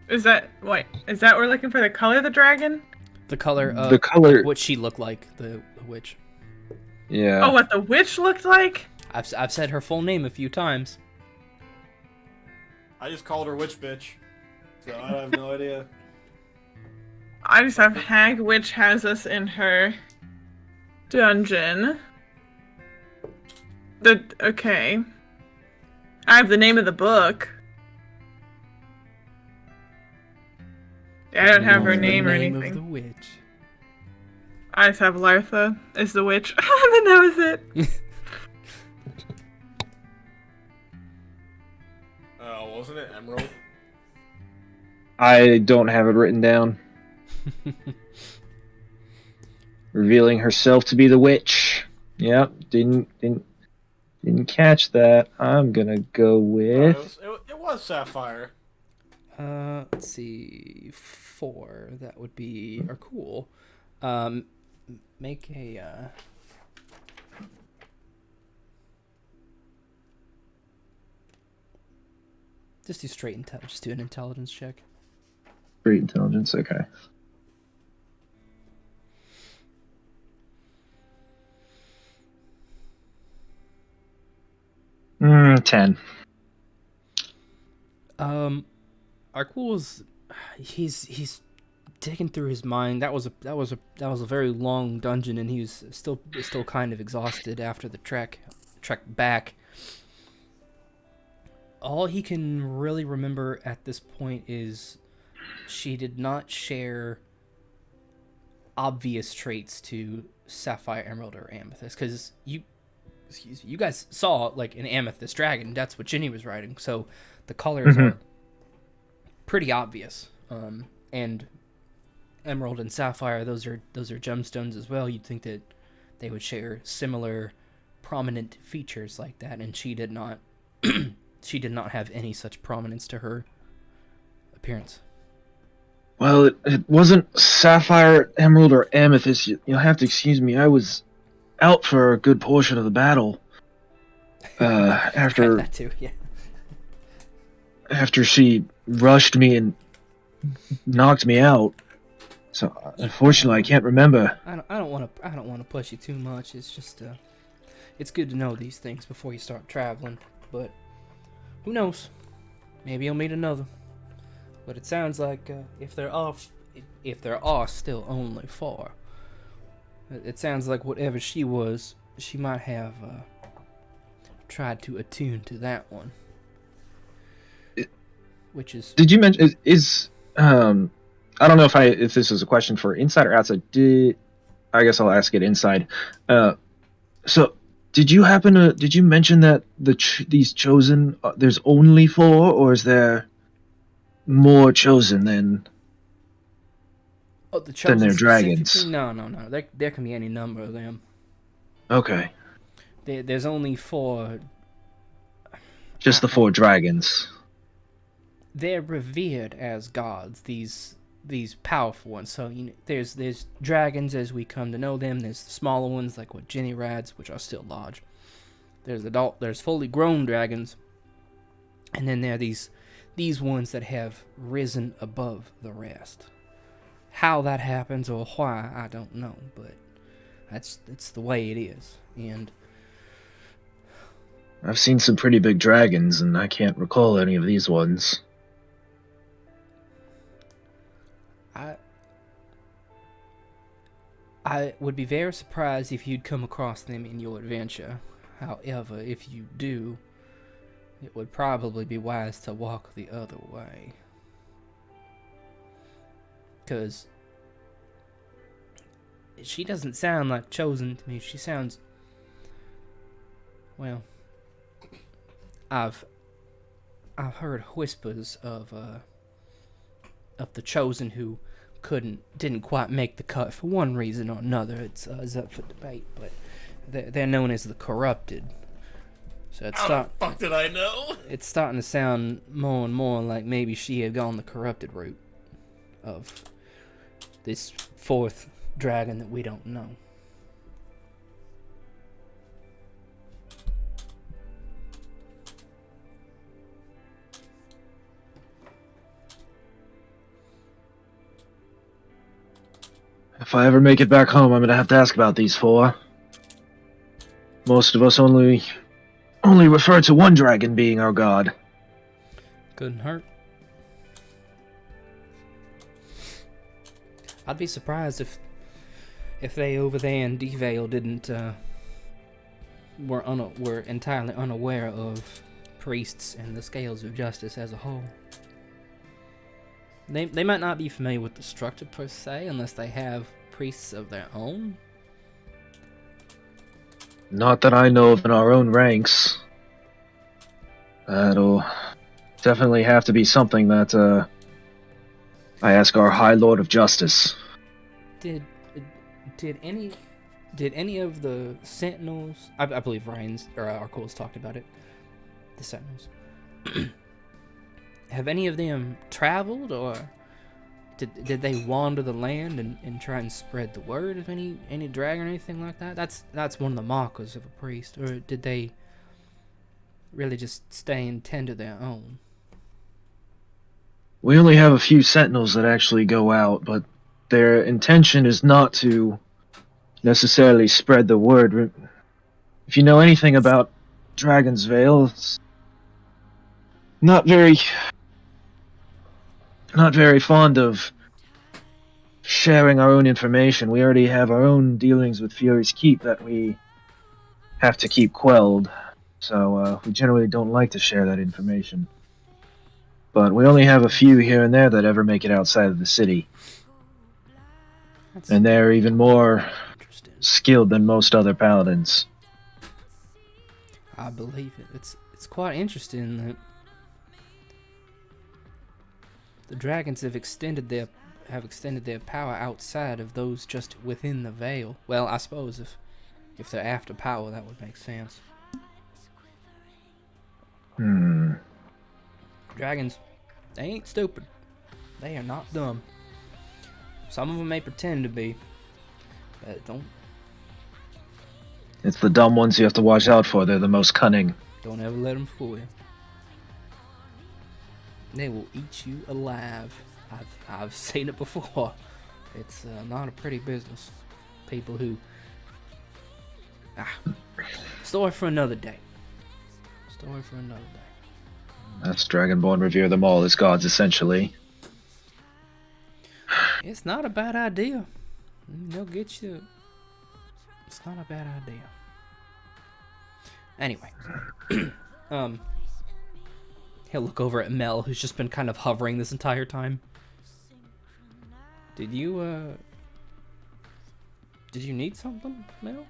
Is that we're looking for the color of the dragon? The color of The color- what she looked like, the witch. Yeah. Oh, what the witch looked like? I've said her full name a few times. I just called her witch bitch. So I have no idea. I just have Hag Witch has us in her dungeon. Okay. I have the name of the book. I don't have her name or The name anything. of the witch. I just have Lartha as the witch. And then that was it. Wasn't it Emerald? I don't have it written down. Revealing herself to be the witch. Yep, didn't catch that. I'm gonna go with. It was Sapphire. Let's see, 4. That would be Arkul. Make a just do straight intelligence. Just do an intelligence check. Great intelligence. Okay. 10. Arkul's he's digging through his mind. That was a very long dungeon, and he was still kind of exhausted after the trek back. All he can really remember at this point is she did not share obvious traits to Sapphire, Emerald, or Amethyst, because you guys saw like an amethyst dragon. That's what Ginny was writing. So the colors are pretty obvious. And Emerald and Sapphire, those are gemstones as well. You'd think that they would share similar prominent features like that, and she did not. She did not have any such prominence to her appearance. Well, it wasn't Sapphire, Emerald, or Amethyst. You'll have to excuse me. I was out for a good portion of the battle. After that too, yeah. After she rushed me and knocked me out, so unfortunately I can't remember. I don't want to push you too much. It's just it's good to know these things before you start traveling. But who knows? Maybe you'll meet another. But it sounds like if there are still only 4, it sounds like whatever she was, she might have tried to attune to that one. Which is... Did you mention is I don't know if this is a question for inside or outside. I guess I'll ask it inside. So did you mention that these chosen there's only 4, or is there more chosen than the chosen they're dragons? No. There can be any number of them. Okay. There's only 4. Just the 4 dragons. They're revered as gods. These powerful ones. So there's dragons as we come to know them. There's the smaller ones like what Ginny rads, which are still large. There's fully grown dragons, and then there are these these ones that have risen above the rest. How that happens or why, I don't know, but it's the way it is. And I've seen some pretty big dragons, and I can't recall any of these ones. I would be very surprised if you'd come across them in your adventure. However, if you do, it would probably be wise to walk the other way. 'Cause she doesn't sound like chosen to me. She sounds... Well, I've heard whispers of the chosen who didn't quite make the cut for one reason or another. It's up for debate, but they're known as the corrupted. So How the fuck did I know? It's starting to sound more and more like maybe she had gone the corrupted route of this fourth dragon that we don't know. If I ever make it back home, I'm gonna have to ask about these four. Most of us only refer to one dragon being our god. Couldn't hurt. I'd be surprised if they over there in D-Vale didn't were entirely unaware of priests and the scales of justice as a whole. They might not be familiar with the structure per se, unless they have priests of their own. Not that I know of in our own ranks. That'll definitely have to be something that I ask our High Lord of Justice. Did any of the Sentinels? I believe Ryan's or Arkul's talked about it. The Sentinels. Have any of them traveled, or did they wander the land and try and spread the word of any dragon or anything like that? That's one of the markers of a priest. Or did they really just stay and tend to their own? We only have a few sentinels that actually go out, but their intention is not to necessarily spread the word. If you know anything about Dragon's Vale, it's not very fond of sharing our own information. We already have our own dealings with Fury's Keep that we have to keep quelled, so we generally don't like to share that information. But we only have a few here and there that ever make it outside of the city. And they're even more skilled than most other paladins. I believe it. It's quite interesting that the dragons have extended their power outside of those just within the Vale. Well, I suppose if they're after power, that would make sense. Dragons, they ain't stupid. They are not dumb. Some of them may pretend to be, but don't It's the dumb ones you have to watch out for. They're the most cunning. ever let them fool you. They will eat you alive. I've seen it before. It's not a pretty business. People who... story for another day. Story for another day. That's Dragonborn revere them all as gods, essentially. It's not a bad idea. They'll get you. It's not a bad idea. Anyway. He'll look over at Mel, who's just been kind of hovering this entire time. Did you need something, Mel?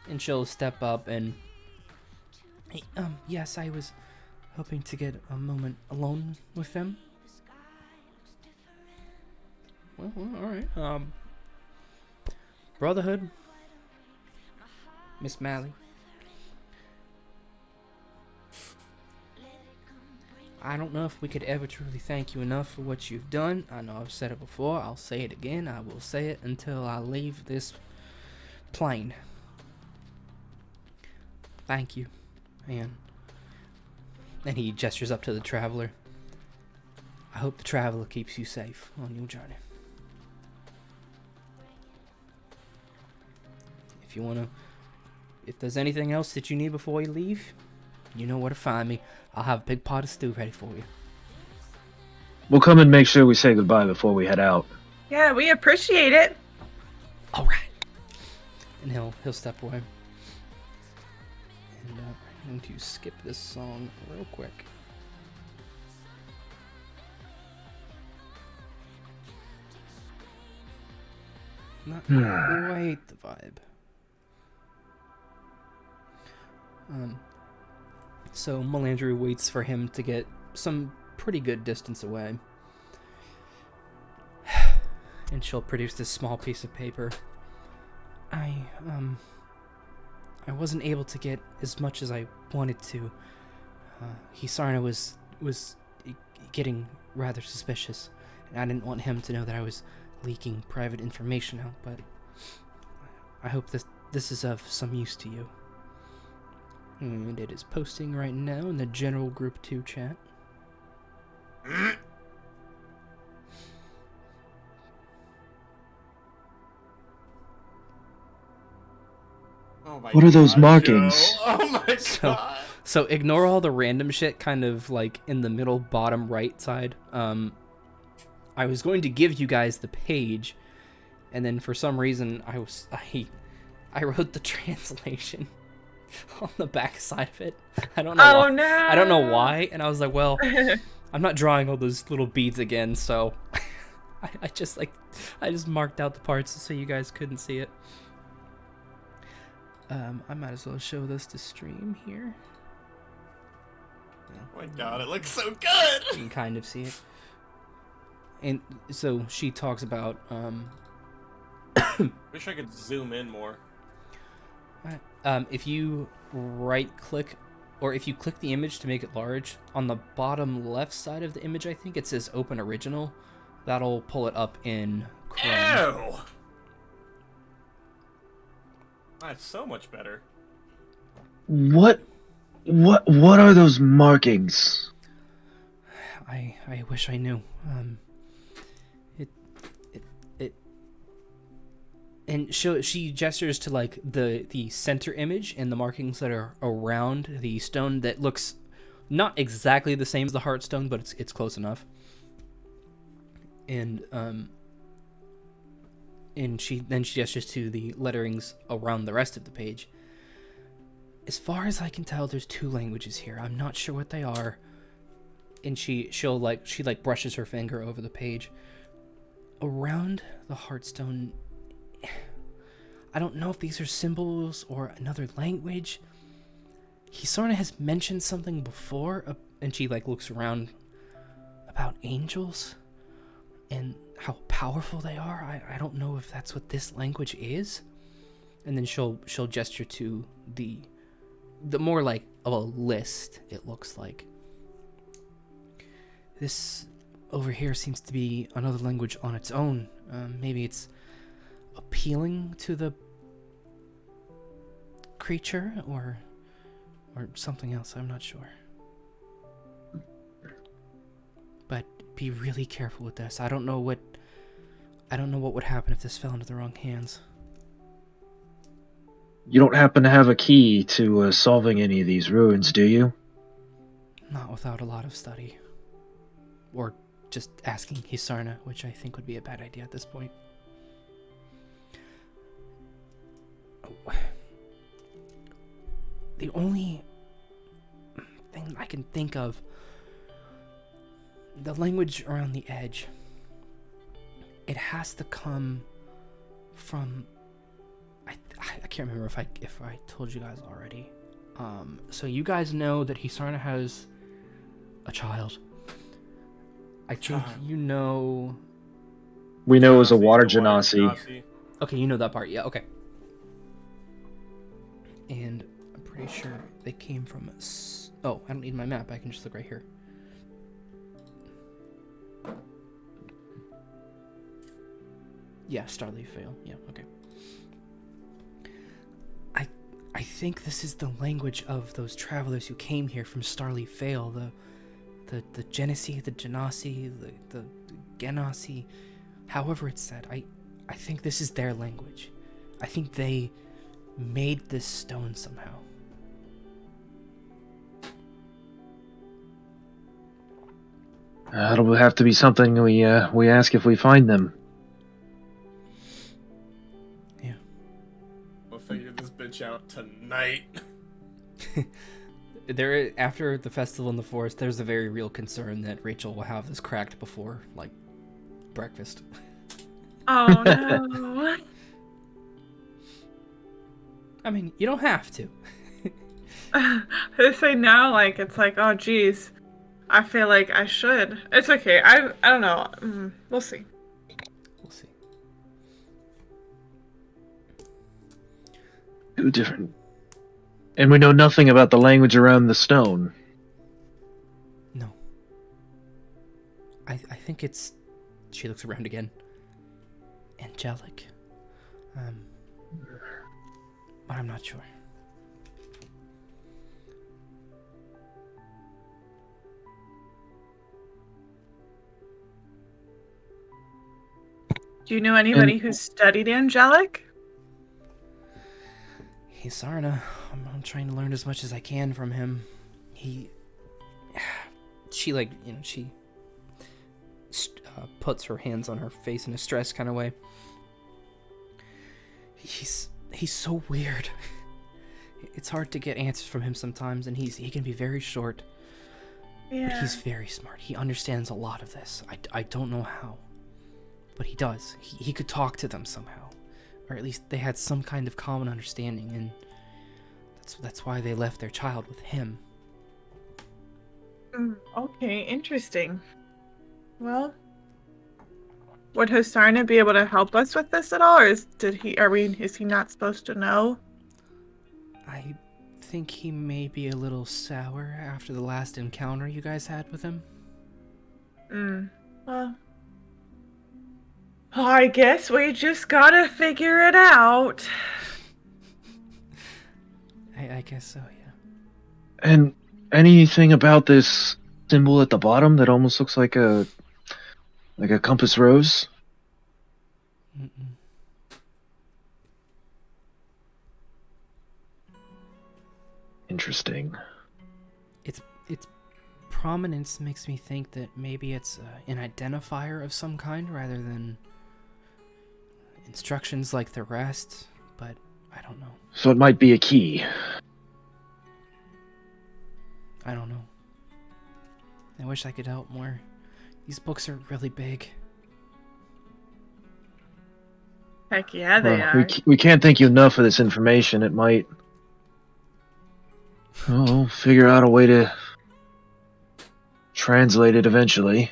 And she'll step up and... Hey, yes, I was hoping to get a moment alone with them. Well, alright. Brotherhood. Miss Mally. I don't know if we could ever truly thank you enough for what you've done. I know I've said it before. I'll say it again. I will say it until I leave this plane. Thank you. And And he gestures up to the traveler. I hope the traveler keeps you safe on your journey. If there's anything else that you need before you leave, you know where to find me. I'll have a big pot of stew ready for you. We'll come and make sure we say goodbye before we head out. Yeah, we appreciate it. All right. And he'll step away. And I'm going to skip this song real quick. Not quite the vibe. So Melandru waits for him to get some pretty good distance away. And she'll produce this small piece of paper. I wasn't able to get as much as I wanted to. Hisarna was getting rather suspicious, and I didn't want him to know that I was leaking private information out, but I hope this is of some use to you. And it is posting right now in the general group 2 chat. Oh my What are those God, markings? Joe. Oh my God. So ignore all the random shit kind of like in the middle bottom right side. I was going to give you guys the page, and then for some reason I wrote the translation on the back sand of it. I don't know why. No. I don't know why, and I was like, well, I'm not drawing all those little beads again, so I just marked out the parts so you guys couldn't see it. I might as well show this to stream here. Oh my God, it looks so good. You can kind of see it. And so she talks about Wish I could zoom in more. if you right click, or if you click the image to make it large, on the bottom left side of the image, I think it says open original. That'll pull it up in Chrome. Ew. That's so much better. What are those markings? I wish I knew. And she gestures to like the center image and the markings that are around the stone that looks not exactly the same as the Heartstone, but it's close enough. And she gestures to the letterings around the rest of the page. As far as I can tell, there's 2 languages here. I'm not sure what they are. And she brushes her finger over the page. Around the Heartstone, I don't know if these are symbols or another language. Hisarna has mentioned something before, and she looks around about angels and how powerful they are. I don't know if that's what this language is. And then she'll gesture to the more like of a list, it looks like. This over here seems to be another language on its own. Maybe it's appealing to the creature or something else. I'm not sure. But be really careful with this. I don't know what would happen if this fell into the wrong hands. You don't happen to have a key to solving any of these ruins, do you? Not without a lot of study. Or just asking Hisarna, which I think would be a bad idea at this point. The only thing I can think of, the language around the edge, it has to come from, I can't remember if I told you guys already. So you guys know that Hisarna has a child. I think you know. We know it was a water The genasi. Okay, you know that part. Yeah, okay. And I'm pretty sure they came from. Oh, I don't need my map. I can just look right here. Yeah, Starleaf Vale. Yeah, okay. I think this is the language of those travelers who came here from Starleaf Vale, the Genasi, the Genasi, the Genasi, however it's said. I think this is their language. I think they made this stone somehow. It'll have to be something we ask if we find them. Yeah. We'll figure this bitch out tonight. After the festival in the forest, there's a very real concern that Rachel will have this cracked before, like, breakfast. Oh no. I mean, you don't have to. They say now, like, it's like, oh geez, I feel like I should. It's okay. I don't know. We'll see. We'll see. Two different. And we know nothing about the language around the stone. No. I think it's... She looks around again. Angelic. But I'm not sure. Do you know anybody who's studied angelic? Hisarna. I'm trying to learn as much as I can from him. She puts her hands on her face in a stressed kind of way. He's so weird. It's hard to get answers from him sometimes, and he can be very short. Yeah. But he's very smart. He understands a lot of this. I don't know how, but he does. He could talk to them somehow, or at least they had some kind of common understanding, and that's why they left their child with him. Okay, interesting. Well, would Hisarna be able to help us with this at all, or is he not supposed to know? I think he may be a little sour after the last encounter you guys had with him. Well, I guess we just gotta figure it out. I guess so, yeah. And anything about this symbol at the bottom that almost looks like a compass rose? Mm-mm. Interesting. Its prominence makes me think that maybe it's an identifier of some kind rather than instructions like the rest, but I don't know. So it might be a key. I don't know. I wish I could help more. These books are really big. Heck yeah, they Well, are. we can't thank you enough for this information. It might... we'll figure out a way to translate it eventually.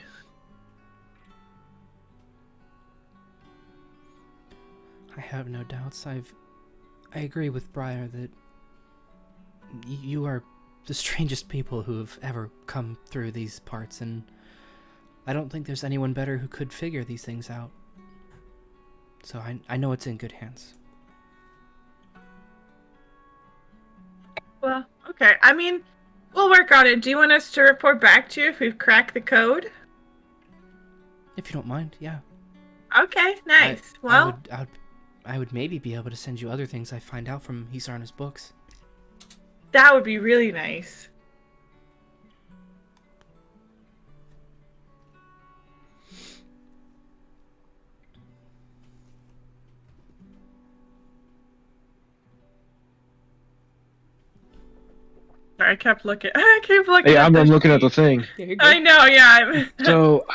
I have no doubts. I agree with Briar that you are the strangest people who have ever come through these parts, and I don't think there's anyone better who could figure these things out. So I know it's in good hands. Well, okay. I mean, we'll work on it. Do you want us to report back to you if we've cracked the code? If you don't mind, yeah. Okay, nice. I would maybe be able to send you other things I find out from Hisarna's books. That would be really nice. I kept looking. I keep looking. Hey, at I'm the looking at the sheet. thing. There you go. I know, yeah. So,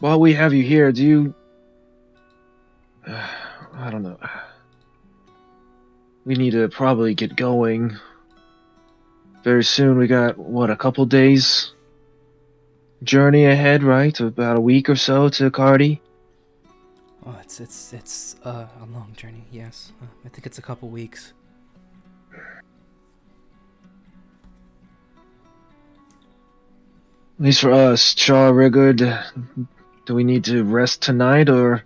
while we have you here, do you... I don't know. We need to probably get going. Very soon. We got, a couple days journey ahead, right? About a week or so to Cardi. Oh, it's a long journey, yes. I think it's a couple weeks. At least for us, Shaw, Rigurd, do we need to rest tonight, or do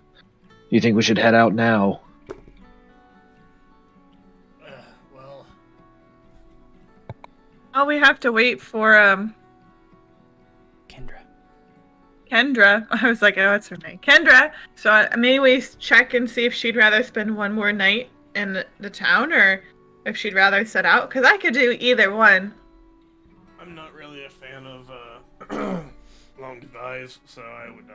you think we should head out now? Oh, we have to wait for Kendra. I was like, oh, what's her name? Kendra. So maybe we check and see if she'd rather spend one more night in the town or if she'd rather set out. Because I could do either one. I'm not really a fan of long goodbyes, so I would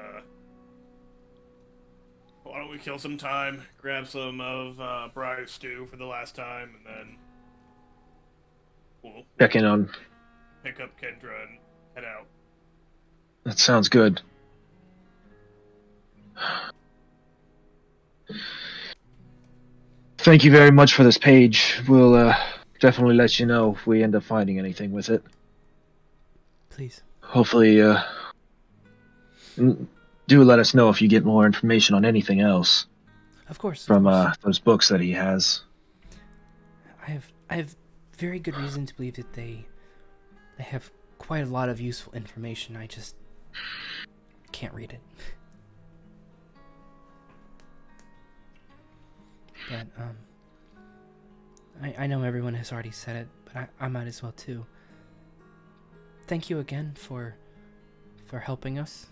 why don't we kill some time, grab some of Briar's stew for the last time, and then we'll Check in on. pick up Kendra and head out. That sounds good. Thank you very much for this page. We'll definitely let you know if we end up finding anything with it. Please. Hopefully, do let us know if you get more information on anything else. Of course. From those books that he has. I have very good reason to believe that they have quite a lot of useful information. I just can't read it. But I know everyone has already said it, but I might as well too. Thank you again for helping us.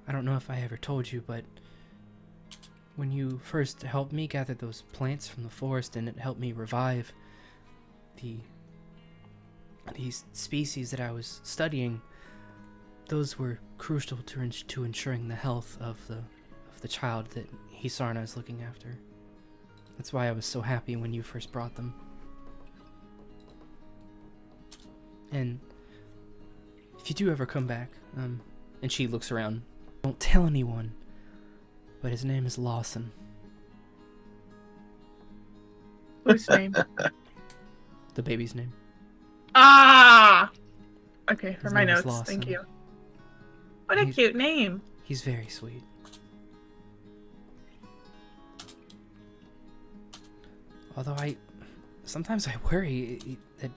I don't know if I ever told you, but when you first helped me gather those plants from the forest and it helped me revive these species that I was studying, those were crucial to ensuring the health of the child that Hisarna is looking after. That's why I was so happy when you first brought them. And if you do ever come back, and she looks around, don't tell anyone, but his name is Lawson. Whose name? The baby's name. Ah! Okay, for His my name is notes. Lawson. Thank you. What a cute name. He's very sweet. Although sometimes I worry that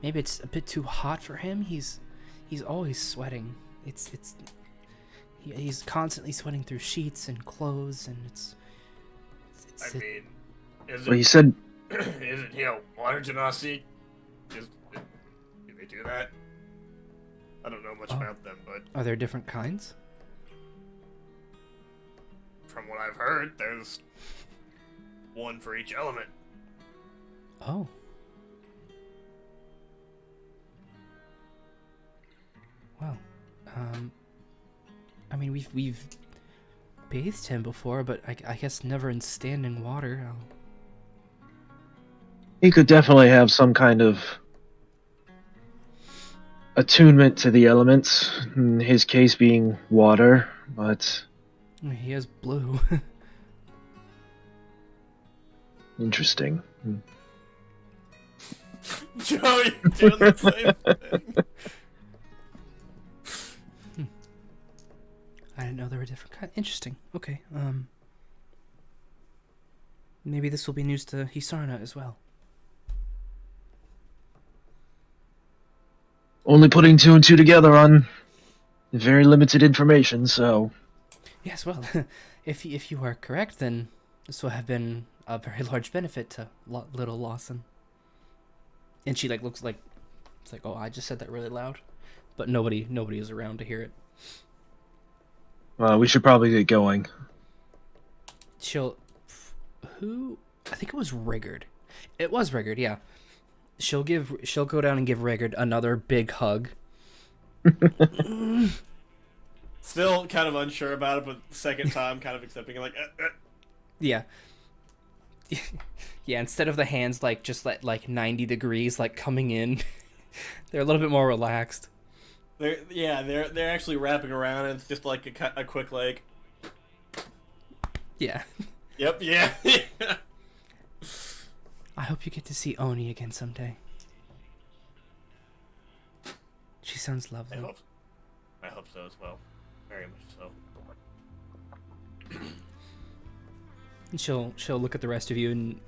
maybe it's a bit too hot for him. He's always sweating. He's constantly sweating through sheets and clothes, and I mean, is Well, it, you said is it, water genocide? Do they do that? I don't know much about them, but Are there different kinds? from what I've heard, there's one for each element. Oh. Well, I mean, we've bathed him before, but I guess never in standing water. he could definitely have some kind of attunement to the elements, in his case being water, but He has blue. interesting. Joe, you're doing the same thing. I didn't know there were different kinds. Interesting. Okay. Maybe this will be news to Hisarna as well. Only putting two and two together on very limited information, so Yes, well, if you are correct, then this will have been a very large benefit to little Lawson. And she looks like it's like, oh, I just said that really loud, but nobody is around to hear it. we should probably get going. I think it was Rigurd. It was Rigurd, yeah. She'll go down and give Rigurd another big hug. Still kind of unsure about it, but second time kind of accepting it, like, Yeah. Yeah, instead of the hands just 90 degrees coming in, they're a little bit more relaxed. They're actually wrapping around, and it's just like a quick leg. Yeah. Yep, yeah. I hope you get to see Oni again someday. She sounds lovely. I hope so as well. Very much so. And she'll look at the rest of you, and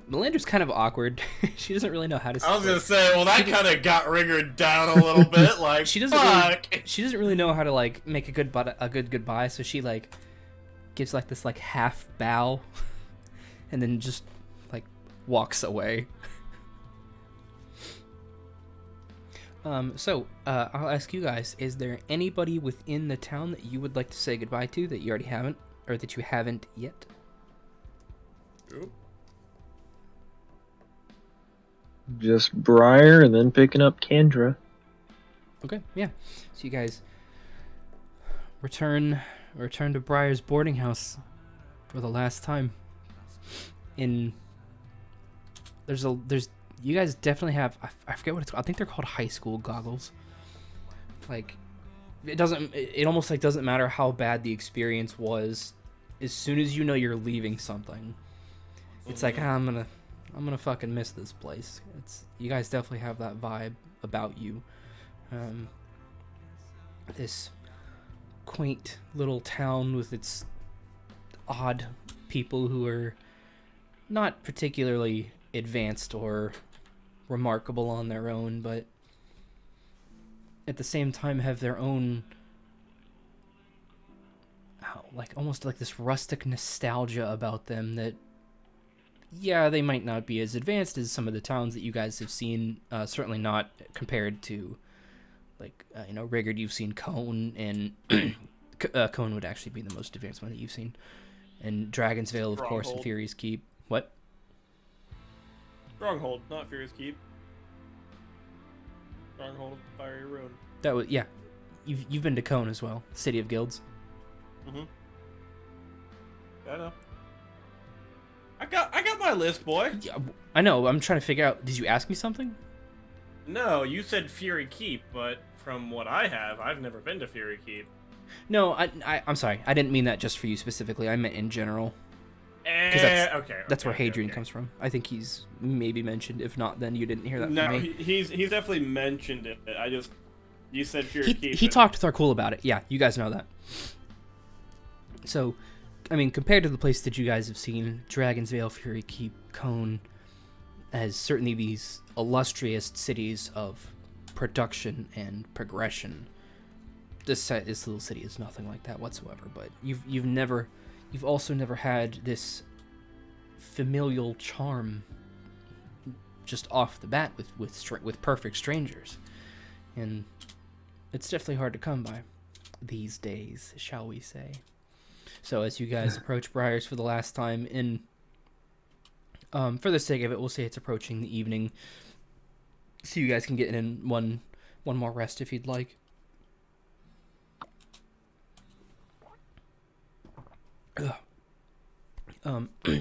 Melander's kind of awkward. She doesn't really know how to. I was gonna say, well, that kind of got Rigurd down a little bit. Like she doesn't really know how to make a good goodbye. So she gives this half bow, and then just walks away. I'll ask you guys, is there anybody within the town that you would like to say goodbye to that you already haven't, or that you haven't yet? Oop. Just Briar and then picking up Kendra. Okay, yeah. So you guys return to Briar's boarding house for the last time. You guys definitely have, I forget what it's called. I think they're called high school goggles. Like, it almost like doesn't matter how bad the experience was. As soon as you know you're leaving something, it's like, I'm gonna fucking miss this place. You guys definitely have that vibe about you. This quaint little town with its odd people who are not particularly advanced or remarkable on their own, but at the same time have their own, like almost like this rustic nostalgia about them that, yeah, they might not be as advanced as some of the towns that you guys have seen, certainly not compared to, like, Rigurd. You've seen Cone, and Cone would actually be the most advanced one that you've seen, and Dragon's Veil, of course, and Fury's Keep. What? Stronghold, not Fury's Keep. Stronghold of the Fiery Ruin. That was, yeah. You've been to Cone as well, City of Guilds. Mhm. I know. I got my list, boy. Yeah, I know. I'm trying to figure out. Did you ask me something? No, you said Fury Keep, but from what I have, I've never been to Fury Keep. No, I'm sorry. I didn't mean that just for you specifically. I meant in general. Okay. That's where Hadrian comes from. I think he's maybe mentioned. If not, then you didn't hear that from me. No, he's definitely mentioned it. You said Fury Keep. He talked with Arkul about it. Yeah, you guys know that. So, I mean, compared to the place that you guys have seen, Dragon's Veil, Fury Keep, Cone, as certainly these illustrious cities of production and progression, this little city is nothing like that whatsoever. But you've also never had this familial charm just off the bat with perfect strangers, and it's definitely hard to come by these days, shall we say. So as you guys approach Briar's for the last time, for the sake of it, we'll say it's approaching the evening, so you guys can get in one more rest if you'd like.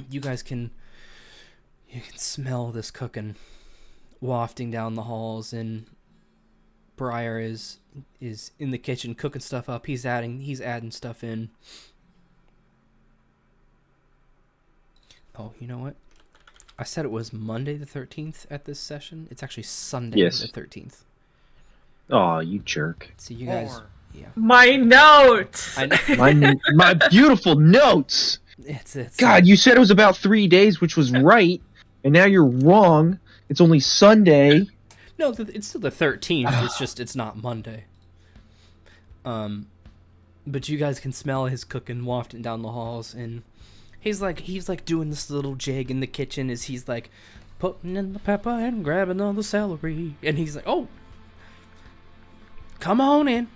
You guys can smell this cooking wafting down the halls, and Briar is in the kitchen cooking stuff up. He's adding stuff in. Oh, you know what? I said it was Monday the 13th at this session. It's actually Sunday the 13th. Oh, you jerk. See, you guys... Yeah. My notes! my beautiful notes! It's God, you said it was about 3 days, which was right, and now you're wrong. It's only Sunday. No, it's still the 13th. It's just, it's not Monday. But you guys can smell his cooking wafting down the halls, and he's like doing this little jig in the kitchen as he's like putting in the pepper and grabbing all the celery, and he's like, "Oh, come on in."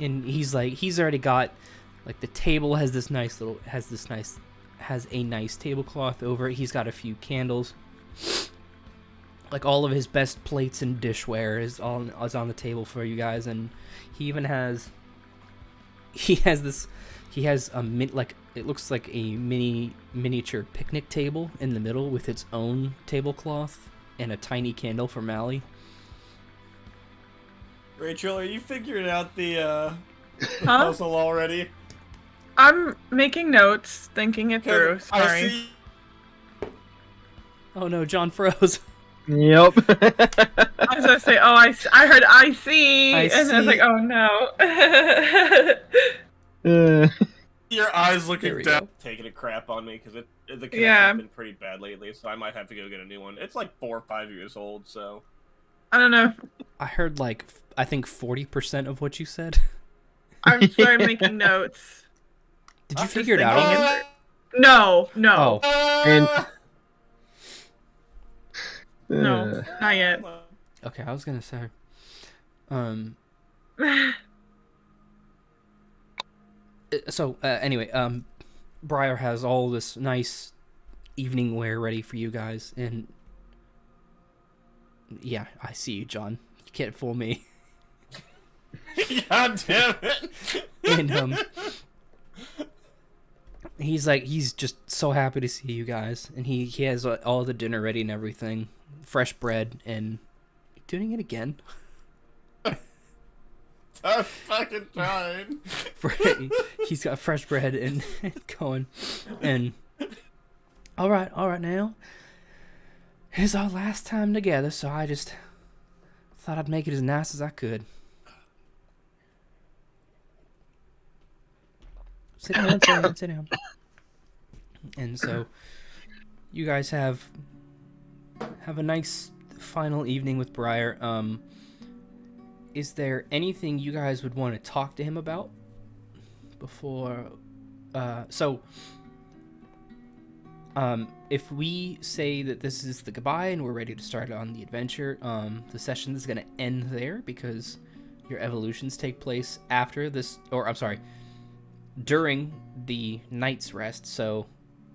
And he's already got, like, the table has a nice tablecloth over it. He's got a few candles. Like, all of his best plates and dishware is on the table for you guys, and he even has it looks like a miniature picnic table in the middle with its own tablecloth and a tiny candle for Mally. Rachel, are you figuring out the puzzle already? I'm making notes, thinking it through. Sorry. Oh no, John froze. Yep. I was gonna say, I heard I see, and I was like, oh no. Your eyes looking down, taking a crap on me because the connection's been pretty bad lately, so I might have to go get a new one. It's like 4 or 5 years old, so I don't know. I heard I think 40% of what you said. I'm sorry, making notes. Did you figure it out? No. Oh. And No, not yet. Okay, I was gonna say, anyway, Briar has all this nice evening wear ready for you guys, and yeah, I see you, John. You can't fool me. God damn it! And he's just so happy to see you guys, and he has all the dinner ready and everything, fresh bread, and doing it again. I'm fucking trying. He's got fresh bread and going, and all right now. It's our last time together, so I just thought I'd make it as nice as I could. Sit down. And so, you guys have a nice final evening with Briar. Is there anything you guys would want to talk to him about before? If we say that this is the goodbye and we're ready to start on the adventure, the session is going to end there because your evolutions take place after this, or I'm sorry, during the night's rest. So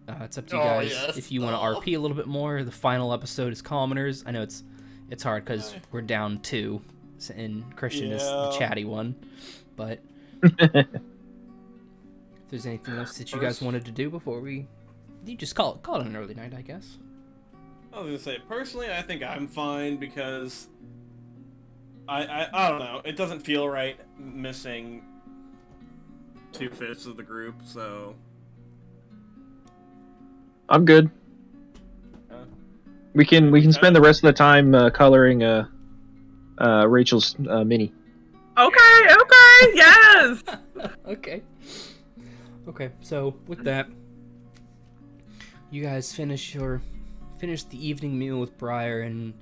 it's up to you guys. Yes. If you want to RP a little bit more. The final episode is Commoners. I know it's hard because we're down 2, and Christian is the chatty one. But if there's anything else that you guys wanted to do before you just call it an early night, I guess. I was gonna say, personally, I think I'm fine because I don't know. It doesn't feel right missing 2/5 of the group, so I'm good. We can spend the rest of the time coloring Rachel's mini. Okay, yes. Okay. So with that, you guys finish the evening meal with Briar, and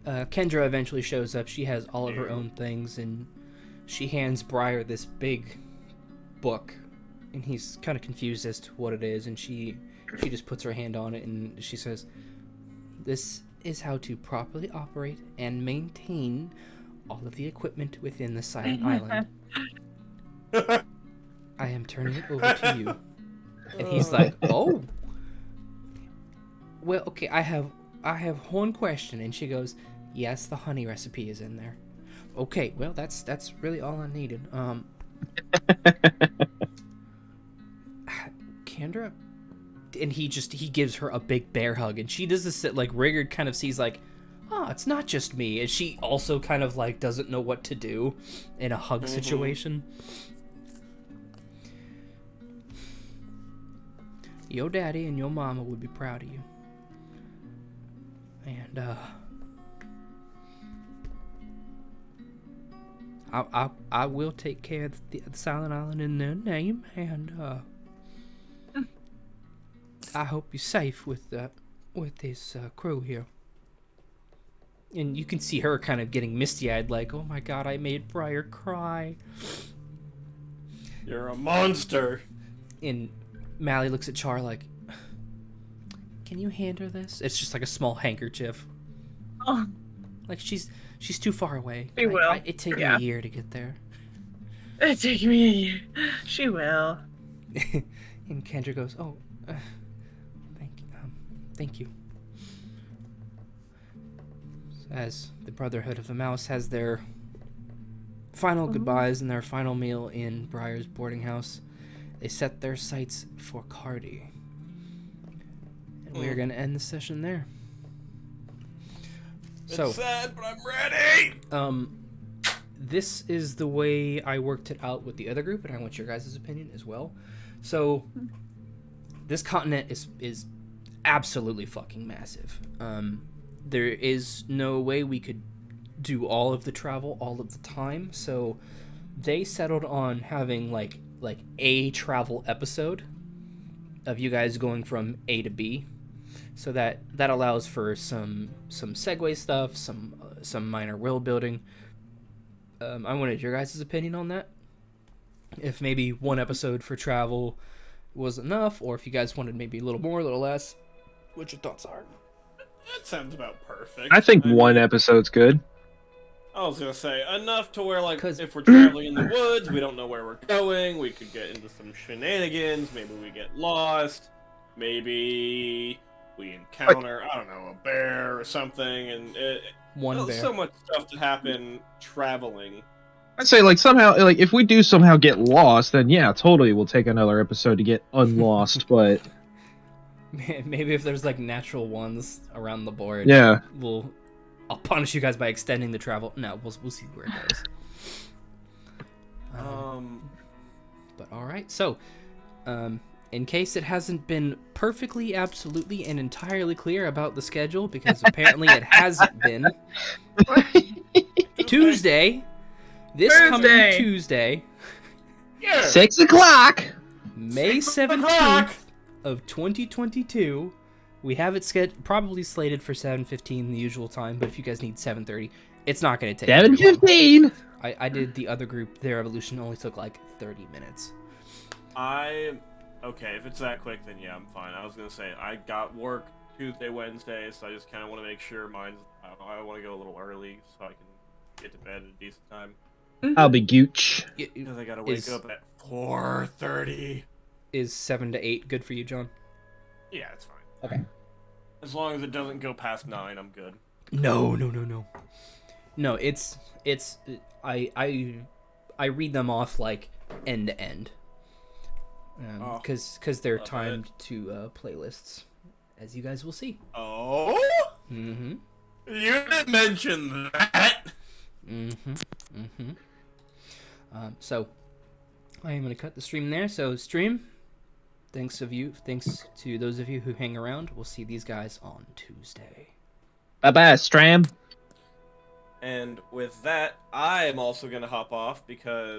Kendra eventually shows up. She has all of her own things, and she hands Briar this big book, and he's kind of confused as to what it is, and she just puts her hand on it, and she says, "This is how to properly operate and maintain all of the equipment within the Silent Island. I am turning it over to you." And he's like, "Oh, well, okay, I have one question." And she goes, "Yes, the honey recipe is in there." "Okay, well, that's really all I needed." Kendra, and he gives her a big bear hug, and she does this that like Rigurd kind of sees like, "Oh, it's not just me," and she also kind of like doesn't know what to do in a hug situation. Your daddy and your mama would be proud of you. And I will take care of the Silent Island in their name, and I hope you're safe with this crew here. And you can see her kind of getting misty-eyed, like, "Oh my god, I made Briar cry." You're a monster. And Mally looks at Char like, "Can you hand her this?" It's just like a small handkerchief. Oh. Like she's too far away. She will. It'd take me a year to get there. It'd take me a year. She will. And Kendra goes, "Oh, thank you." As the Brotherhood of the Mouse has their final goodbyes and their final meal in Briar's boarding house, they set their sights for Cardi. And we're going to end the session there. It's sad, but I'm ready! This is the way I worked it out with the other group, and I want your guys' opinion as well. So, this continent is absolutely fucking massive. There is no way we could do all of the travel all of the time, so they settled on having like a travel episode of you guys going from A to B, so that allows for some segue stuff, some minor world building. I wanted your guys' opinion on that. If maybe one episode for travel was enough, or if you guys wanted maybe a little more, a little less, what your thoughts are. That sounds about perfect. I think one episode's good. I was gonna say, enough to where, like, 'Cause- if we're traveling in the woods, we don't know where we're going, we could get into some shenanigans, maybe we get lost, maybe we encounter, I don't know, a bear or something, and One bear. so much stuff to happen traveling. I'd say like somehow like if we do somehow get lost, then yeah, totally we'll take another episode to get unlost, but Maybe if there's like natural ones around the board, yeah. I'll punish you guys by extending the travel. No, we'll see where it goes. But all right. So, in case it hasn't been perfectly, absolutely, and entirely clear about the schedule, because apparently it hasn't been. Tuesday, this coming Thursday. Tuesday, Yeah. 6 o'clock. May 17th of 2022. We have it probably slated for 7:15, the usual time, but if you guys need 7:30, it's not going to take very long. 7:15. I did the other group, their evolution only took like 30 minutes. Okay, if it's that quick, then yeah, I'm fine. I was gonna say, I got work Tuesday, Wednesday, so I just kind of want to make sure mine's, I don't know, I want to go a little early so I can get to bed at a decent time. I'll be gooch. Because I gotta wake up at 4:30. Is 7 to 8 good for you, John? Yeah, it's fine. Okay. As long as it doesn't go past 9, I'm good. No. No, it's I read them off like end to end. Because they're timed to playlists, as you guys will see. Oh? Mm-hmm. You didn't mention that! So, I am going to cut the stream there. So, stream, thanks to those of you who hang around. We'll see these guys on Tuesday. Bye-bye, Stram. And with that, I am also going to hop off because